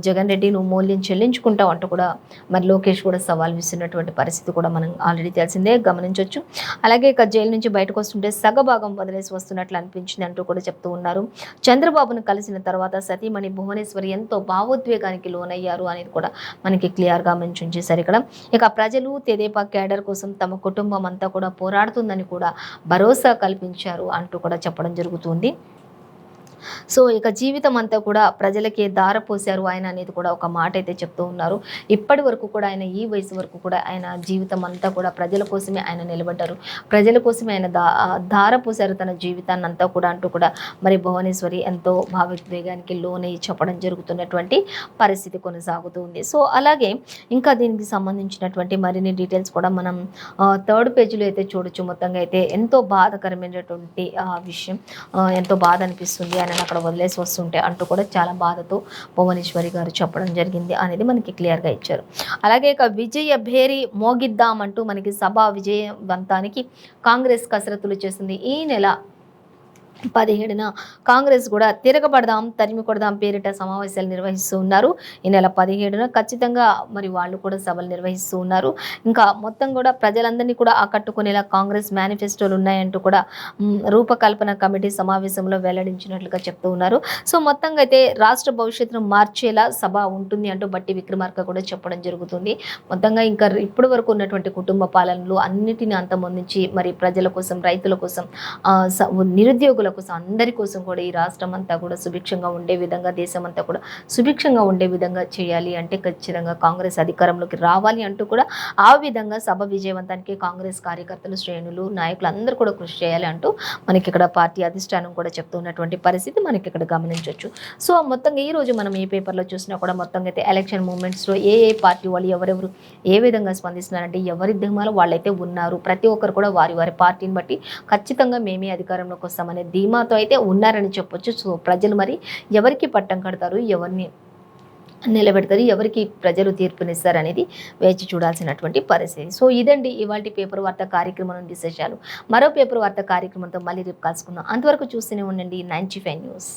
జగన్ రెడ్డి నువ్వు మూల్యం చెల్లించుకుంటావు అంటూ కూడా మరి లోకేష్ కూడా సవాల్ విస్తున్నటువంటి పరిస్థితి కూడా మనం ఆల్రెడీ తెలిసిందే, గమనించవచ్చు. అలాగే ఇక జైలు నుంచి బయటకు వస్తుంటే సగభాగం వదిలేసి వస్తున్నట్లు అనిపించింది అంటూ కూడా చెప్తూ ఉన్నారు. చంద్రబాబును కలిసిన తర్వాత సతీమణి భువనేశ్వరి ఎంతో భావోద్వేగానికి లోనయ్యారు అనేది కూడా మనకి క్లియర్గా మెన్షన్ చేశారు. ఇక ప్రజలు తెదేపా క్యాడర్ కోసం తమ కుటుంబం అంతా కూడా పోరాడుతుందని కూడా భరోసా కల్పించారు అంటూ కూడా చెప్పడం జరుగుతుంది. సో ఇక జీవితం అంతా కూడా ప్రజలకే ధారపోశారు ఆయన అనేది కూడా ఒక మాట అయితే చెప్తూ ఉన్నారు. ఇప్పటి వరకు కూడా ఆయన ఈ వయసు వరకు కూడా ఆయన జీవితం అంతా కూడా ప్రజల కోసమే ఆయన నిలబడ్డారు. ప్రజల కోసమే ఆయన ధారపోశారు తన జీవితాన్ని అంతా కూడా అంటూ కూడా మరి భువనేశ్వరి ఎంతో భావోద్వేగానికి లోనై చెప్పడం జరుగుతున్నటువంటి పరిస్థితి కొనసాగుతుంది. సో అలాగే ఇంకా దీనికి సంబంధించినటువంటి మరిన్ని డీటెయిల్స్ కూడా మనం థర్డ్ పేజీలో అయితే చూడొచ్చు. మొత్తంగా అయితే ఎంతో బాధకరమైనటువంటి విషయం, ఎంతో బాధ అనిపిస్తుంది ఆయన అక్కడ వదిలేసి వస్తుంటే అంటూ కూడా చాలా బాధతో భువనేశ్వరి గారు చెప్పడం జరిగింది అనేది మనకి క్లియర్గా ఇచ్చారు. అలాగే ఇక విజయ భేరి మోగిద్దామంటూ మనకి సభ విజయవంతానికి కాంగ్రెస్ కసరత్తులు చేస్తుంది. ఈ నెల 17న కాంగ్రెస్ కూడా తిరగబడదాం తరిమి కొడదాం పేరిట సమావేశాలు నిర్వహిస్తూ ఉన్నారు. ఈ నెల 17న ఖచ్చితంగా మరి వాళ్ళు కూడా సభలు నిర్వహిస్తూ ఉన్నారు. ఇంకా మొత్తం కూడా ప్రజలందరినీ కూడా ఆకట్టుకునేలా కాంగ్రెస్ మేనిఫెస్టోలు ఉన్నాయంటూ కూడా రూపకల్పన కమిటీ సమావేశంలో వెల్లడించినట్లుగా చెప్తూ ఉన్నారు. సో మొత్తంగా అయితే రాష్ట్ర భవిష్యత్తును మార్చేలా సభ ఉంటుంది అంటూ బట్టి విక్రమార్క కూడా చెప్పడం జరుగుతుంది. మొత్తంగా ఇంకా ఇప్పటి వరకు ఉన్నటువంటి కుటుంబ పాలనలు అన్నిటిని అంతమొందించి మరి ప్రజల కోసం, రైతుల కోసం, నిరుద్యోగుల కోసం, అందరి కోసం కూడా ఈ రాష్ట్రం అంతా కూడా సుభిక్షంగా ఉండే విధంగా, దేశం అంతా కూడా సుభిక్షంగా ఉండే విధంగా చేయాలి అంటే ఖచ్చితంగా కాంగ్రెస్ అధికారంలోకి రావాలి అంటూ కూడా ఆ విధంగా సభ విజయవంతానికి కాంగ్రెస్ కార్యకర్తలు, శ్రేణులు, నాయకులు అందరూ కూడా కృషి చేయాలి అంటూ మనకి ఇక్కడ పార్టీ అధిష్టానం కూడా చెప్తున్నటువంటి పరిస్థితి మనకి ఇక్కడ గమనించవచ్చు. సో మొత్తంగా ఈ రోజు మనం ఏ పేపర్లో చూసినా కూడా మొత్తంగా అయితే ఎలక్షన్ మూమెంట్స్లో ఏ పార్టీ వాళ్ళు ఎవరెవరు ఏ విధంగా స్పందిస్తున్నారంటే ఎవరి ధీమాలో వాళ్ళైతే ఉన్నారు. ప్రతి ఒక్కరు కూడా వారి వారి పార్టీని బట్టి ఖచ్చితంగా మేమే అధికారంలోకి వస్తామనే ధీమాతో అయితే ఉన్నారని చెప్పొచ్చు. సో ప్రజలు మరి ఎవరికి పట్టం కడతారు, ఎవరిని నిలబెడతారు, ఎవరికి ప్రజలు తీర్పునిస్తారు అనేది వేచి చూడాల్సినటువంటి పరిస్థితి. సో ఇదండి ఇవాల్టి పేపర్ వార్త కార్యక్రమం విశేషాలు. మరో పేపర్ వార్త కార్యక్రమంతో మళ్ళీ రేపు కలుసుకుందాం. అంతవరకు చూస్తూనే ఉండండి 95 న్యూస్.